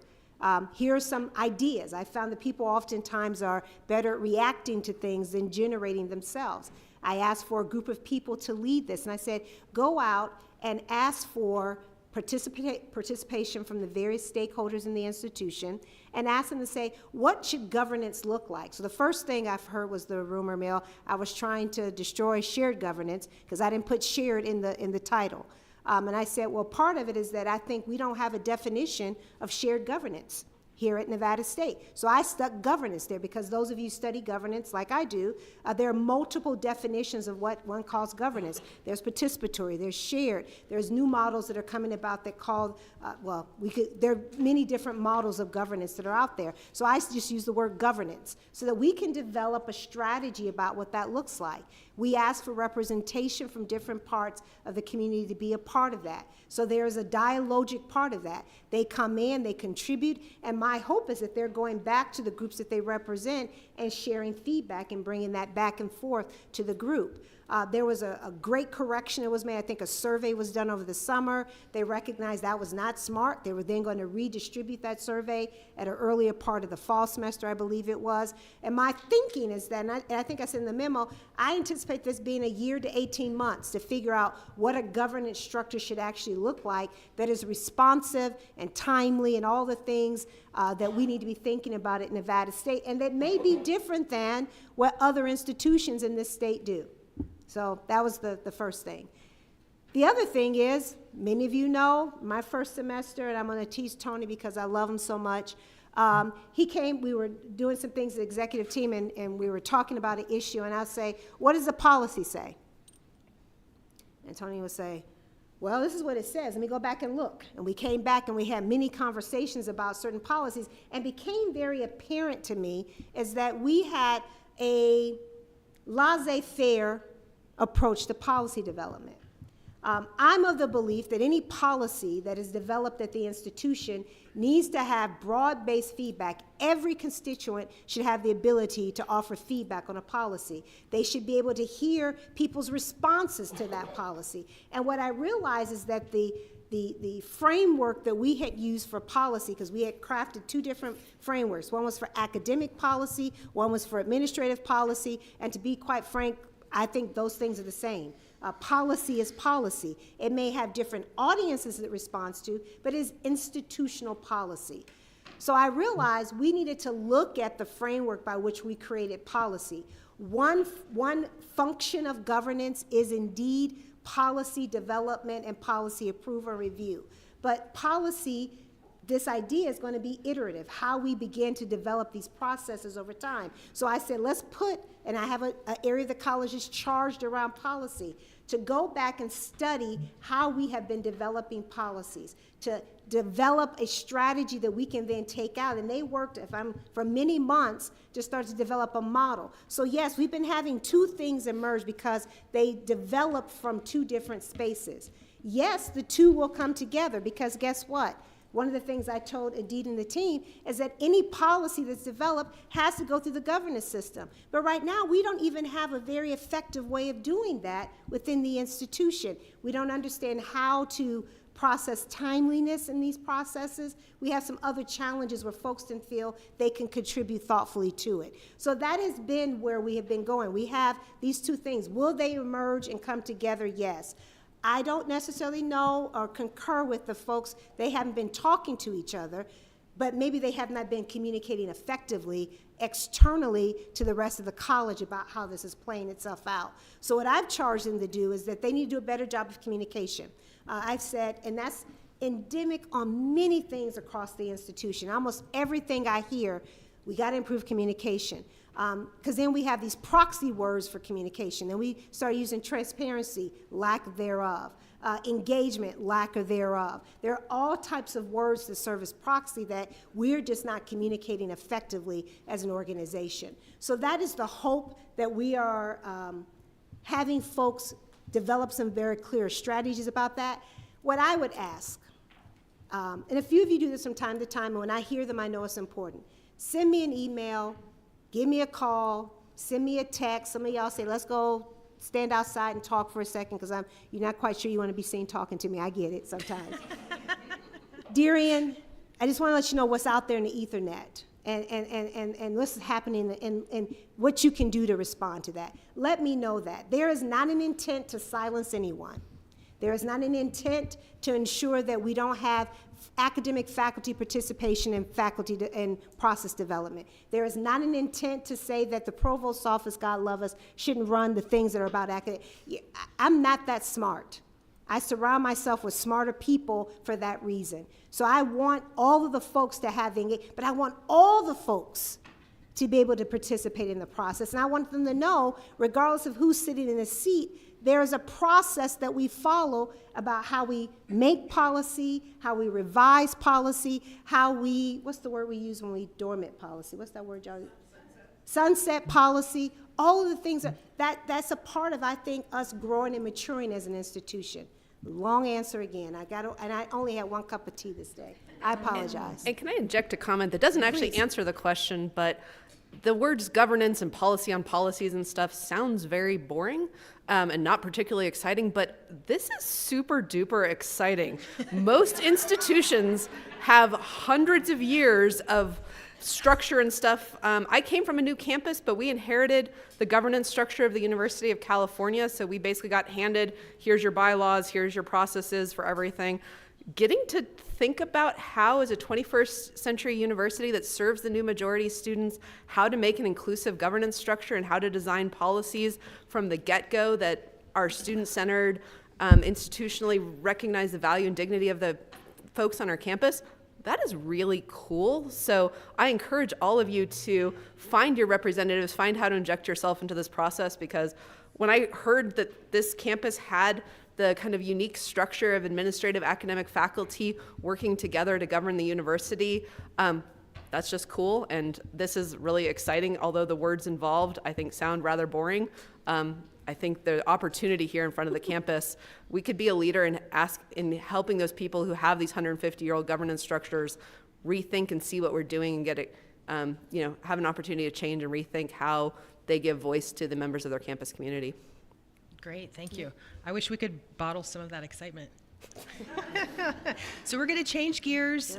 Here are some ideas. I found that people oftentimes are better at reacting to things than generating themselves. I asked for a group of people to lead this. And I said, go out and ask for participation from the various stakeholders in the institution, and ask them to say, what should governance look like? So the first thing I've heard was the rumor mill. I was trying to destroy shared governance because I didn't put shared in the title. And I said, well, part of it is that I think we don't have a definition of shared governance here at Nevada State. So I stuck governance there because those of you who study governance like I do, there are multiple definitions of what one calls governance. There's participatory, there's shared, there's new models that are coming about that call, there are many different models of governance that are out there. So I just use the word governance so that we can develop a strategy about what that looks like. We ask for representation from different parts of the community to be a part of that. So there's a dialogic part of that. They come in, they contribute, and my hope is that they're going back to the groups that they represent and sharing feedback and bringing that back and forth to the group. There was a great correction that was made. I think a survey was done over the summer. They recognized that was not smart. They were then going to redistribute that survey at an earlier part of the fall semester, I believe it was. And my thinking is that, and I think I said in the memo, I anticipate this being a year to 18 months to figure out what a governance structure should actually look like that is responsive and timely and all the things that we need to be thinking about at Nevada State, and that may be different than what other institutions in this state do. So that was the first thing. The other thing is, many of you know, my first semester, and I'm going to tease Tony because I love him so much, he came, we were doing some things as the executive team, and we were talking about an issue, and I'll say, what does the policy say? And Tony would say, well, this is what it says. Let me go back and look. And we came back and we had many conversations about certain policies, and became very apparent to me is that we had a laissez-faire approach to policy development. I'm of the belief that any policy that is developed at the institution needs to have broad-based feedback. Every constituent should have the ability to offer feedback on a policy. They should be able to hear people's responses to that policy. And what I realize is that the framework that we had used for policy, because we had crafted two different frameworks. One was for academic policy, one was for administrative policy, and to be quite frank, I think those things are the same. Policy is policy. It may have different audiences it responds to, but it is institutional policy. So I realized we needed to look at the framework by which we created policy. One function of governance is indeed policy development and policy approval review. But policy, this idea is going to be iterative, how we begin to develop these processes over time. So I said, let's put, and I have an area of the college is charged around policy, to go back and study how we have been developing policies, to develop a strategy that we can then take out. And they worked for many months to start to develop a model. So yes, we've been having two things emerge because they developed from two different spaces. Yes, the two will come together because guess what? One of the things I told Adit and the team is that any policy that's developed has to go through the governance system. But right now, we don't even have a very effective way of doing that within the institution. We don't understand how to process timeliness in these processes. We have some other challenges where folks didn't feel they can contribute thoughtfully to it. So that has been where we have been going. We have these two things. Will they emerge and come together? Yes. I don't necessarily know or concur with the folks. They haven't been talking to each other, but maybe they have not been communicating effectively externally to the rest of the college about how this is playing itself out. So what I've charged them to do is that they need to do a better job of communication. I've said, and that's endemic on many things across the institution. Almost everything I hear, we got to improve communication. Because then we have these proxy words for communication. Then we start using transparency, lack thereof, engagement, lack of thereof. There are all types of words that serve as proxy that we're just not communicating effectively as an organization. So that is the hope that we are having folks develop some very clear strategies about that. What I would ask, and a few of you do this from time to time, and when I hear them, I know it's important. Send me an email. Give me a call, send me a text. Some of y'all say, let's go stand outside and talk for a second because you're not quite sure you want to be seen talking to me. I get it sometimes. Darian, I just want to let you know what's out there in the Ethernet and what's happening and what you can do to respond to that. Let me know that. There is not an intent to silence anyone. There is not an intent to ensure that we don't have academic faculty participation in faculty and process development. There is not an intent to say that the provost's office, God love us, shouldn't run the things that are about academic. I'm not that smart. I surround myself with smarter people for that reason. So I want all of the folks to have engagement, but I want all the folks to be able to participate in the process. And I want them to know, regardless of who's sitting in a seat, there is a process that we follow about how we make policy, how we revise policy, how we, what's the word we use when we dormant policy? What's that word, John? Sunset policy, all of the things that's a part of, I think, us growing and maturing as an institution. Long answer again. And I only had 1 cup of tea this day. I apologize. And can I inject a comment that doesn't actually Please. answer the question, but the words governance and policy on policies and stuff sounds very boring and not particularly exciting, but this is super duper exciting. Most institutions have hundreds of years of structure and stuff. I came from a new campus, but we inherited the governance structure of the University of California, so we basically got handed, here's your bylaws, here's your processes for everything. Getting to think about how, as a 21st century university that serves the new majority students, how to make an inclusive governance structure and how to design policies from the get-go that are student-centered, institutionally recognize the value and dignity of the folks on our campus, that is really cool. So I encourage all of you to find your representatives, find how to inject yourself into this process, because when I heard that this campus had the kind of unique structure of administrative academic faculty working together to govern the university, that's just cool, and this is really exciting, although the words involved, I think, sound rather boring. I think the opportunity here in front of the campus, we could be a leader in helping those people who have these 150-year-old governance structures rethink and see what we're doing and get it, have an opportunity to change and rethink how they give voice to the members of their campus community. Great, thank you. I wish we could bottle some of that excitement. So we're going to change gears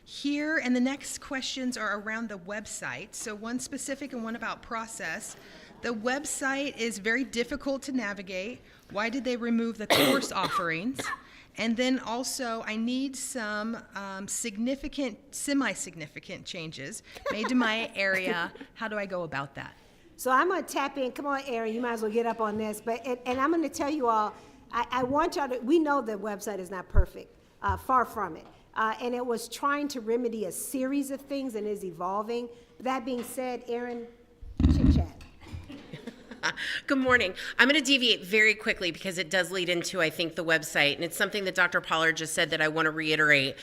here, and the next questions are around the website. So one specific and one about process. The website is very difficult to navigate. Why did they remove the course offerings? And then also, I need some significant, semi-significant changes made to my area. How do I go about that? So I'm going to tap in. Come on, Erin, you might as well get up on this. And I'm going to tell you all, I want y'all to, we know the website is not perfect, far from it. And it was trying to remedy a series of things and is evolving. That being said, Erin, chit chat. Good morning. I'm going to deviate very quickly because it does lead into, I think, the website, and it's something that Dr. Pollard just said that I want to reiterate.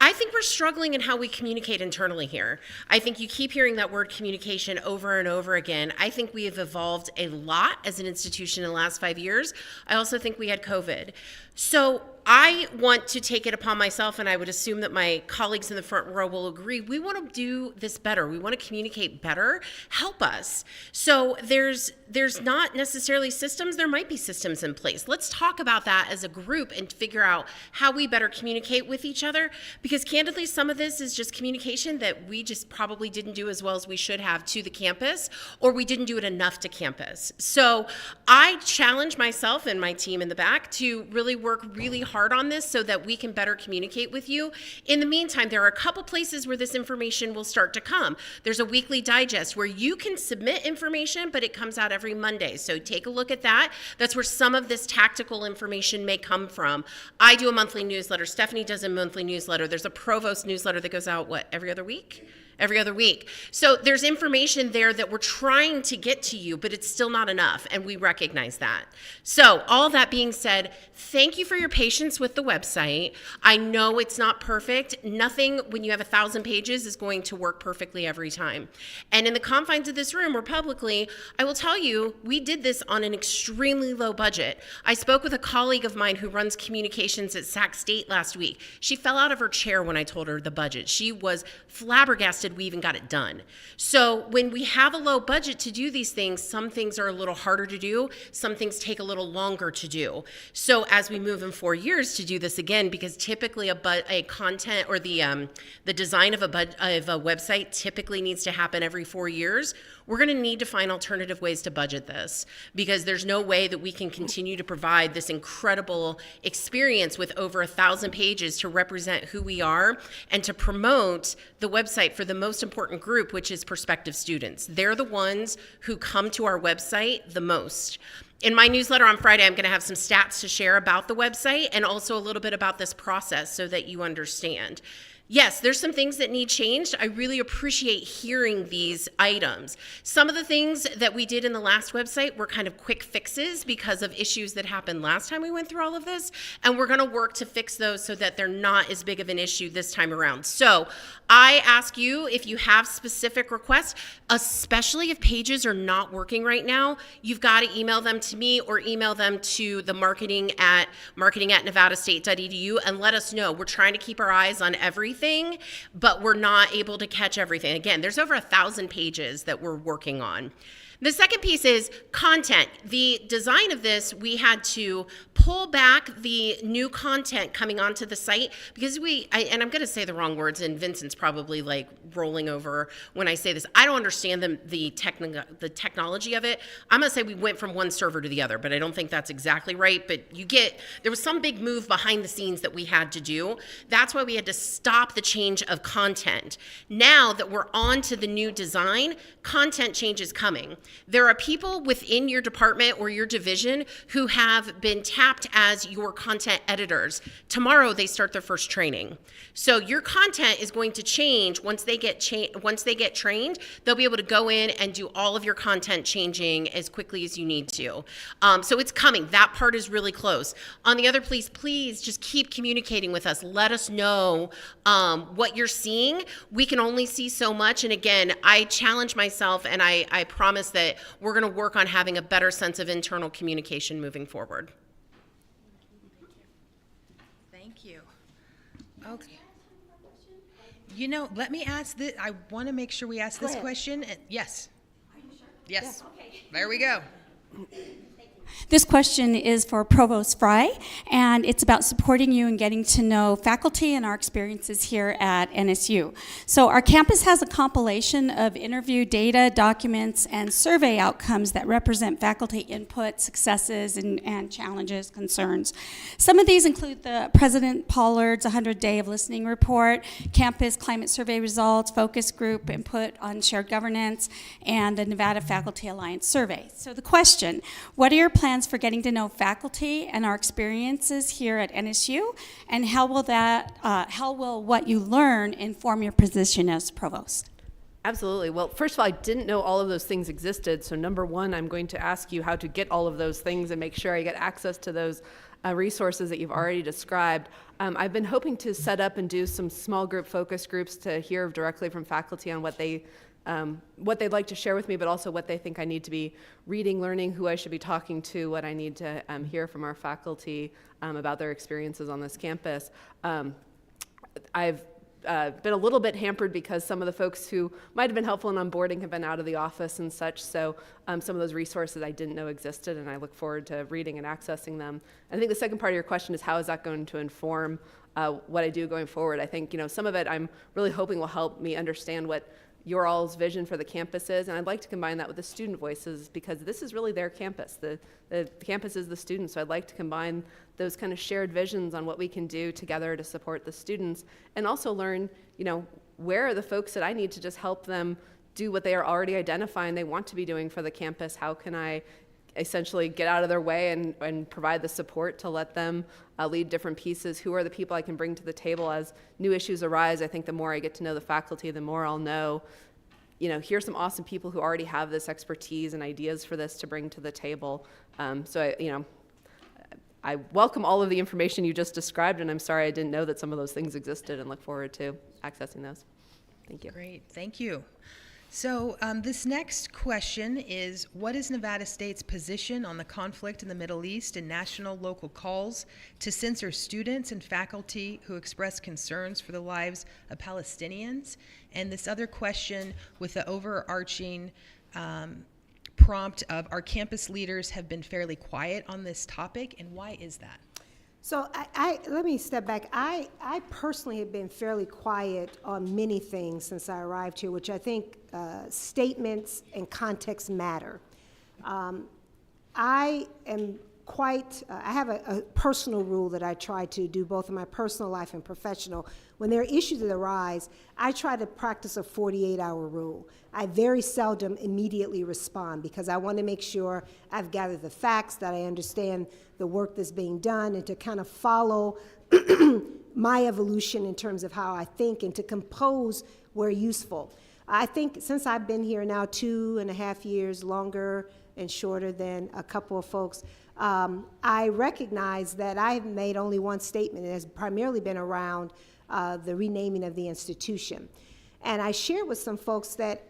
I think we're struggling in how we communicate internally here. I think you keep hearing that word communication over and over again. I think we have evolved a lot as an institution in the last 5 years. I also think we had COVID. So I want to take it upon myself, and I would assume that my colleagues in the front row will agree, we want to do this better. We want to communicate better. Help us. So there's not necessarily systems. There might be systems in place. Let's talk about that as a group and figure out how we better communicate with each other, because candidly, some of this is just communication that we just probably didn't do as well as we should have to the campus, or we didn't do it enough to campus. So I challenge myself and my team in the back to really work really hard on this so that we can better communicate with you. In the meantime, there are a couple places where this information will start to come. There's a weekly digest where you can submit information, but it comes out every Monday. So take a look at that. That's where some of this tactical information may come from. I do a monthly newsletter. Stephanie does a monthly newsletter. There's a Provost newsletter that goes out, every other week? Every other week. So there's information there that we're trying to get to you, but it's still not enough, and we recognize that. So all that being said, thank you for your patience with the website. I know it's not perfect. Nothing, when you have 1,000 pages, is going to work perfectly every time. And in the confines of this room, or publicly, I will tell you, we did this on an extremely low budget. I spoke with a colleague of mine who runs communications at Sac State last week. She fell out of her chair when I told her the budget. She was flabbergasted we even got it done. So when we have a low budget to do these things, some things are a little harder to do, some things take a little longer to do. So as we move in 4 years to do this again, because typically a content or the design of a website typically needs to happen every 4 years, we're going to need to find alternative ways to budget this, because there's no way that we can continue to provide this incredible experience with over 1,000 pages to represent who we are and to promote the website for the most important group, which is prospective students. They're the ones who come to our website the most. In my newsletter on Friday, I'm going to have some stats to share about the website and also a little bit about this process so that you understand. Yes, there's some things that need changed. I really appreciate hearing these items. Some of the things that we did in the last website were kind of quick fixes because of issues that happened last time we went through all of this, and we're going to work to fix those so that they're not as big of an issue this time around. So I ask you, if you have specific requests, especially if pages are not working right now, you've got to email them to me or email them to the marketing at nevadastate.edu and let us know. We're trying to keep our eyes on everything, but we're not able to catch everything. Again, there's over 1,000 pages that we're working on. The second piece is content. The design of this, we had to pull back the new content coming onto the site because and I'm going to say the wrong words, and Vincent's probably like rolling over when I say this. I don't understand the technology of it. I'm going to say we went from one server to the other, but I don't think that's exactly right. But there was some big move behind the scenes that we had to do. That's why we had to stop the change of content. Now that we're on to the new design, content change is coming. There are people within your department or your division who have been tapped as your content editors. Tomorrow they start their first training. So your content is going to change once they get trained. They'll be able to go in and do all of your content changing as quickly as you need to. So it's coming. That part is really close. On the other, please just keep communicating with us. Let us know what you're seeing. We can only see so much. And again, I challenge myself and I promise that we're going to work on having a better sense of internal communication moving forward. Thank you. Okay. You know, let me ask this. I want to make sure we ask this question. Yes. Are you sure? Yes. Yeah, okay. There we go. This question is for Provost Frey, and it's about supporting you and getting to know faculty and our experiences here at NSU. So our campus has a compilation of interview data, documents, and survey outcomes that represent faculty input, successes, and challenges, concerns. Some of these include the President Pollard's 100-day of listening report, campus climate survey results, focus group input on shared governance, and the Nevada Faculty Alliance survey. So the question, what are your plans for getting to know faculty and our experiences here at NSU, and how will what you learn inform your position as provost? Absolutely. Well, first of all, I didn't know all of those things existed. So number one, I'm going to ask you how to get all of those things and make sure I get access to those resources that you've already described. I've been hoping to set up and do some small group focus groups to hear directly from faculty on what they'd like to share with me, but also what they think I need to be reading, learning, who I should be talking to, what I need to hear from our faculty about their experiences on this campus. I've been a little bit hampered because some of the folks who might have been helpful in onboarding have been out of the office and such, so some of those resources I didn't know existed, and I look forward to reading and accessing them. I think the second part of your question is how is that going to inform what I do going forward? I think some of it I'm really hoping will help me understand what your all's vision for the campus is, and I'd like to combine that with the student voices because this is really their campus. The campus is the students, so I'd like to combine those kind of shared visions on what we can do together to support the students, and also learn, where are the folks that I need to just help them do what they are already identifying they want to be doing for the campus. How can I essentially get out of their way and provide the support to let them lead different pieces? Who are the people I can bring to the table as new issues arise? I think the more I get to know the faculty, the more I'll know, here's some awesome people who already have this expertise and ideas for this to bring to the table. So I welcome all of the information you just described, and I'm sorry I didn't know that some of those things existed, and look forward to accessing those. Thank you. Great, thank you. So this next question is, what is Nevada State's position on the conflict in the Middle East and national local calls to censor students and faculty who express concerns for the lives of Palestinians? And this other question with the overarching prompt of our campus leaders have been fairly quiet on this topic, and why is that? So let me step back. I personally have been fairly quiet on many things since I arrived here, which I think statements and context matter. I am quite, I have a personal rule that I try to do both in my personal life and professional. When there are issues that arise, I try to practice a 48-hour rule. I very seldom immediately respond because I want to make sure I've gathered the facts, that I understand the work that's being done, and to kind of follow my evolution in terms of how I think and to compose where useful. I think since I've been here now 2.5 years, longer and shorter than a couple of folks, I recognize that I've made only one statement. It has primarily been around the renaming of the institution. And I shared with some folks that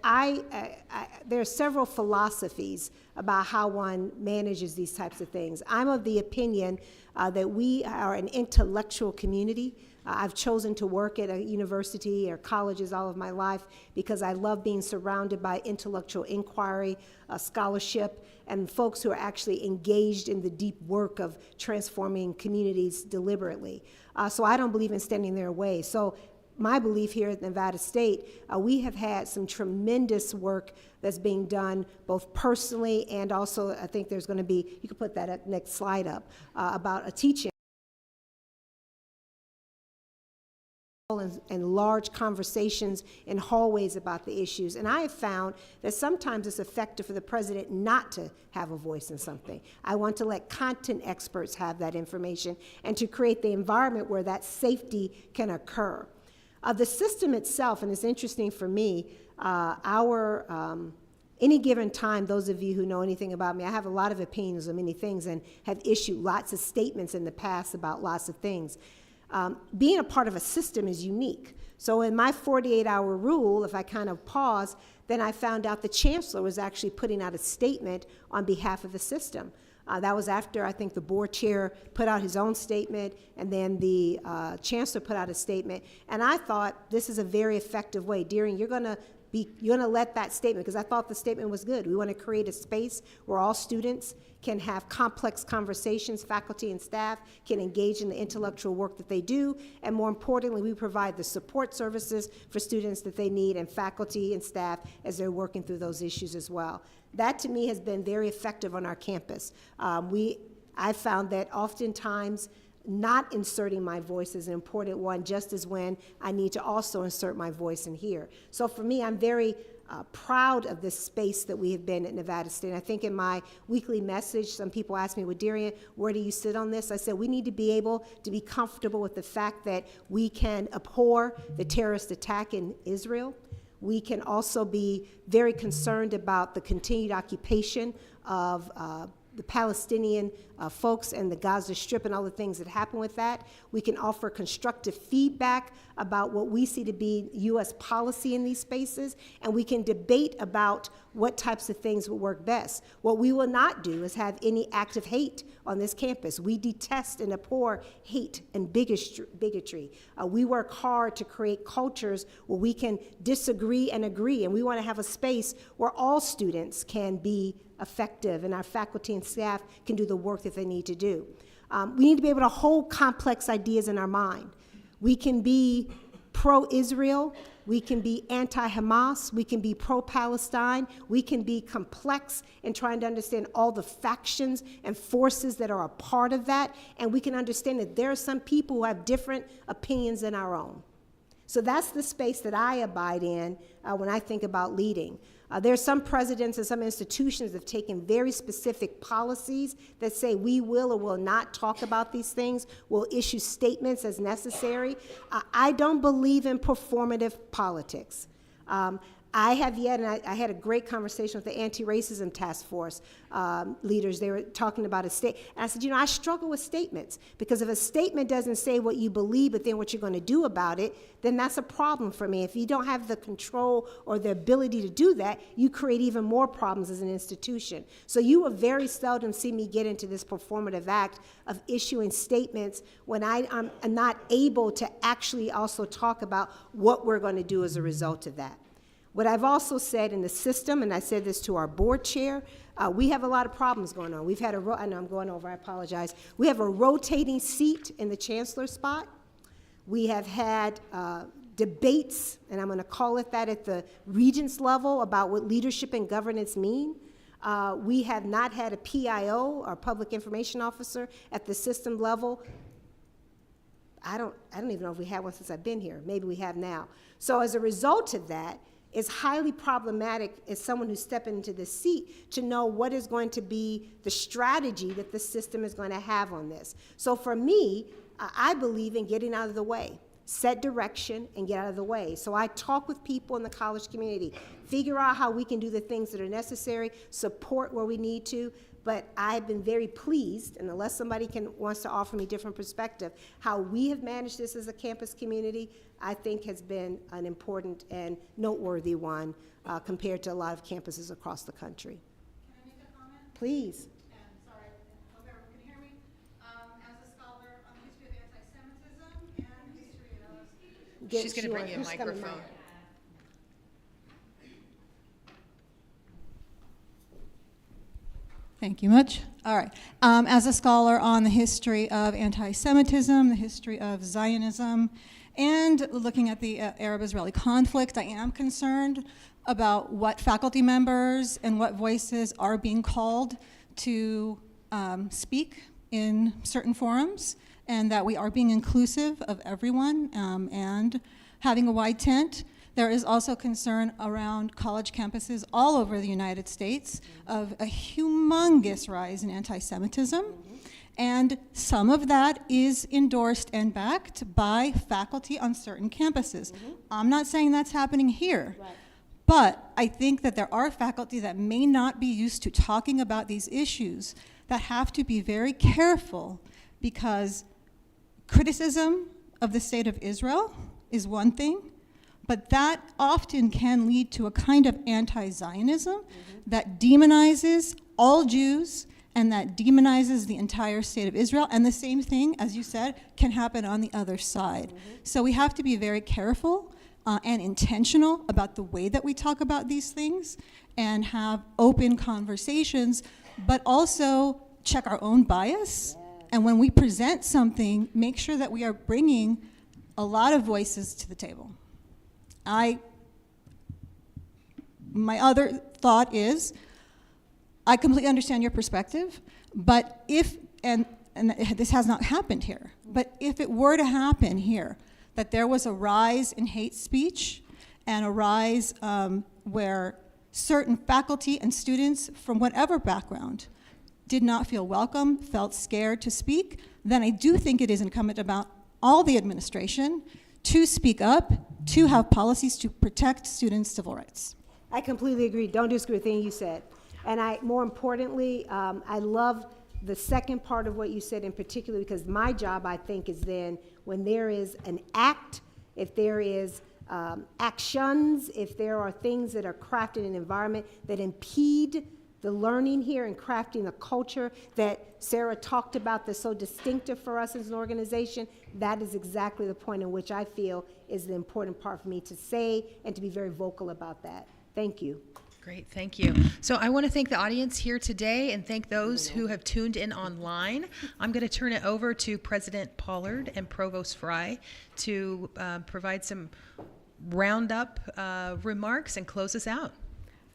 there are several philosophies about how one manages these types of things. I'm of the opinion that we are an intellectual community. I've chosen to work at a university or colleges all of my life because I love being surrounded by intellectual inquiry, scholarship, and folks who are actually engaged in the deep work of transforming communities deliberately. So I don't believe in standing in their way. So my belief here at Nevada State, we have had some tremendous work that's being done both personally and also I think there's going to be, you can put that next slide up, about a teaching and large conversations in hallways about the issues. And I have found that sometimes it's effective for the president not to have a voice in something. I want to let content experts have that information and to create the environment where that safety can occur. The system itself, and it's interesting for me, any given time, those of you who know anything about me, I have a lot of opinions on many things and have issued lots of statements in the past about lots of things. Being a part of a system is unique. So in my 48-hour rule, if I kind of pause, then I found out the chancellor was actually putting out a statement on behalf of the system. That was after, I think, the board chair put out his own statement, and then the chancellor put out a statement. And I thought, this is a very effective way. Deering, you're gonna let that statement, because I thought the statement was good. We want to create a space where all students can have complex conversations, faculty and staff can engage in the intellectual work that they do, and more importantly, we provide the support services for students that they need and faculty and staff as they're working through those issues as well. That, to me, has been very effective on our campus. I found that oftentimes not inserting my voice is an important one, just as when I need to also insert my voice in here. So for me, I'm very proud of this space that we have been at Nevada State. I think in my weekly message, some people ask me, well, Darian, where do you sit on this? I said, we need to be able to be comfortable with the fact that we can abhor the terrorist attack in Israel. We can also be very concerned about the continued occupation of the Palestinian folks and the Gaza Strip and all the things that happen with that. We can offer constructive feedback about what we see to be U.S. policy in these spaces, and we can debate about what types of things will work best. What we will not do is have any active hate on this campus. We detest and abhor hate and bigotry. We work hard to create cultures where we can disagree and agree, and we want to have a space where all students can be effective and our faculty and staff can do the work that they need to do. We need to be able to hold complex ideas in our mind. We can be pro-Israel, we can be anti-Hamas, we can be pro-Palestine, we can be complex in trying to understand all the factions and forces that are a part of that, and we can understand that there are some people who have different opinions than our own. So that's the space that I abide in when I think about leading. There are some presidents and some institutions that have taken very specific policies that say we will or will not talk about these things, will issue statements as necessary. I don't believe in performative politics. I have yet, and I had a great conversation with the anti-racism task force leaders. They were talking about a state, and I said, you know, I struggle with statements, because if a statement doesn't say what you believe, but then what you're going to do about it, then that's a problem for me. If you don't have the control or the ability to do that, you create even more problems as an institution. So you will very seldom see me get into this performative act of issuing statements when I'm not able to actually also talk about what we're going to do as a result of that. What I've also said in the system, and I said this to our board chair, we have a lot of problems going on. We've had I know I'm going over, I apologize. We have a rotating seat in the chancellor spot. We have had debates, and I'm going to call it that, at the regents level about what leadership and governance mean. We have not had a PIO, or public information officer, at the system level. I don't even know if we had one since I've been here. Maybe we have now. So as a result of that, it's highly problematic as someone who's stepping into this seat to know what is going to be the strategy that the system is going to have on this. So for me, I believe in getting out of the way. Set direction and get out of the way. So I talk with people in the college community, figure out how we can do the things that are necessary, support where we need to, but I've been very pleased, and unless somebody wants to offer me a different perspective, how we have managed this as a campus community, I think has been an important and noteworthy one compared to a lot of campuses across the country. Can I make a comment? Please. Sorry, I hope everyone can hear me. As a scholar on the history of anti-Semitism and the history of... She's going to bring you a microphone. Thank you much. All right. As a scholar on the history of anti-Semitism, the history of Zionism, and looking at the Arab-Israeli conflict, I am concerned about what faculty members and what voices are being called to speak in certain forums, and that we are being inclusive of everyone and having a wide tent. There is also concern around college campuses all over the United States of a humongous rise in anti-Semitism. And some of that is endorsed and backed by faculty on certain campuses. I'm not saying that's happening here, but I think that there are faculty that may not be used to talking about these issues that have to be very careful, because criticism of the state of Israel is one thing, but that often can lead to a kind of anti-Zionism that demonizes all Jews and that demonizes the entire state of Israel. And the same thing, as you said, can happen on the other side. So we have to be very careful and intentional about the way that we talk about these things and have open conversations, but also check our own bias. And when we present something, make sure that we are bringing a lot of voices to the table. My other thought is, I completely understand your perspective, but if, and this has not happened here, but if it were to happen here, that there was a rise in hate speech and a rise where certain faculty and students from whatever background did not feel welcome, felt scared to speak, then I do think it is incumbent about all the administration to speak up, to have policies to protect students' civil rights. I completely agree. Don't disagree with anything you said. And more importantly, I love the second part of what you said in particular, because my job, I think, is then when there is an act, if there is actions, if there are things that are crafted in an environment that impede the learning here and crafting the culture that Sarah talked about that's so distinctive for us as an organization, that is exactly the point in which I feel is the important part for me to say and to be very vocal about that. Thank you. Great, thank you. So I want to thank the audience here today and thank those who have tuned in online. I'm going to turn it over to President Pollard and Provost Frey to provide some roundup remarks and close us out.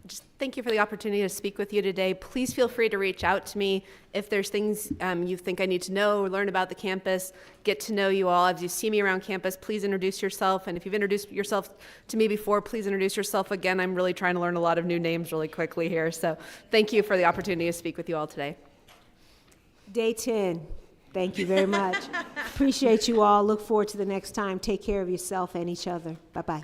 Just thank you for the opportunity to speak with you today. Please feel free to reach out to me if there's things you think I need to know or learn about the campus, get to know you all. As you see me around campus, please introduce yourself. And if you've introduced yourself to me before, please introduce yourself again. I'm really trying to learn a lot of new names really quickly here. So thank you for the opportunity to speak with you all today. Day 10. Thank you very much. Appreciate you all. Look forward to the next time. Take care of yourself and each other. Bye-bye.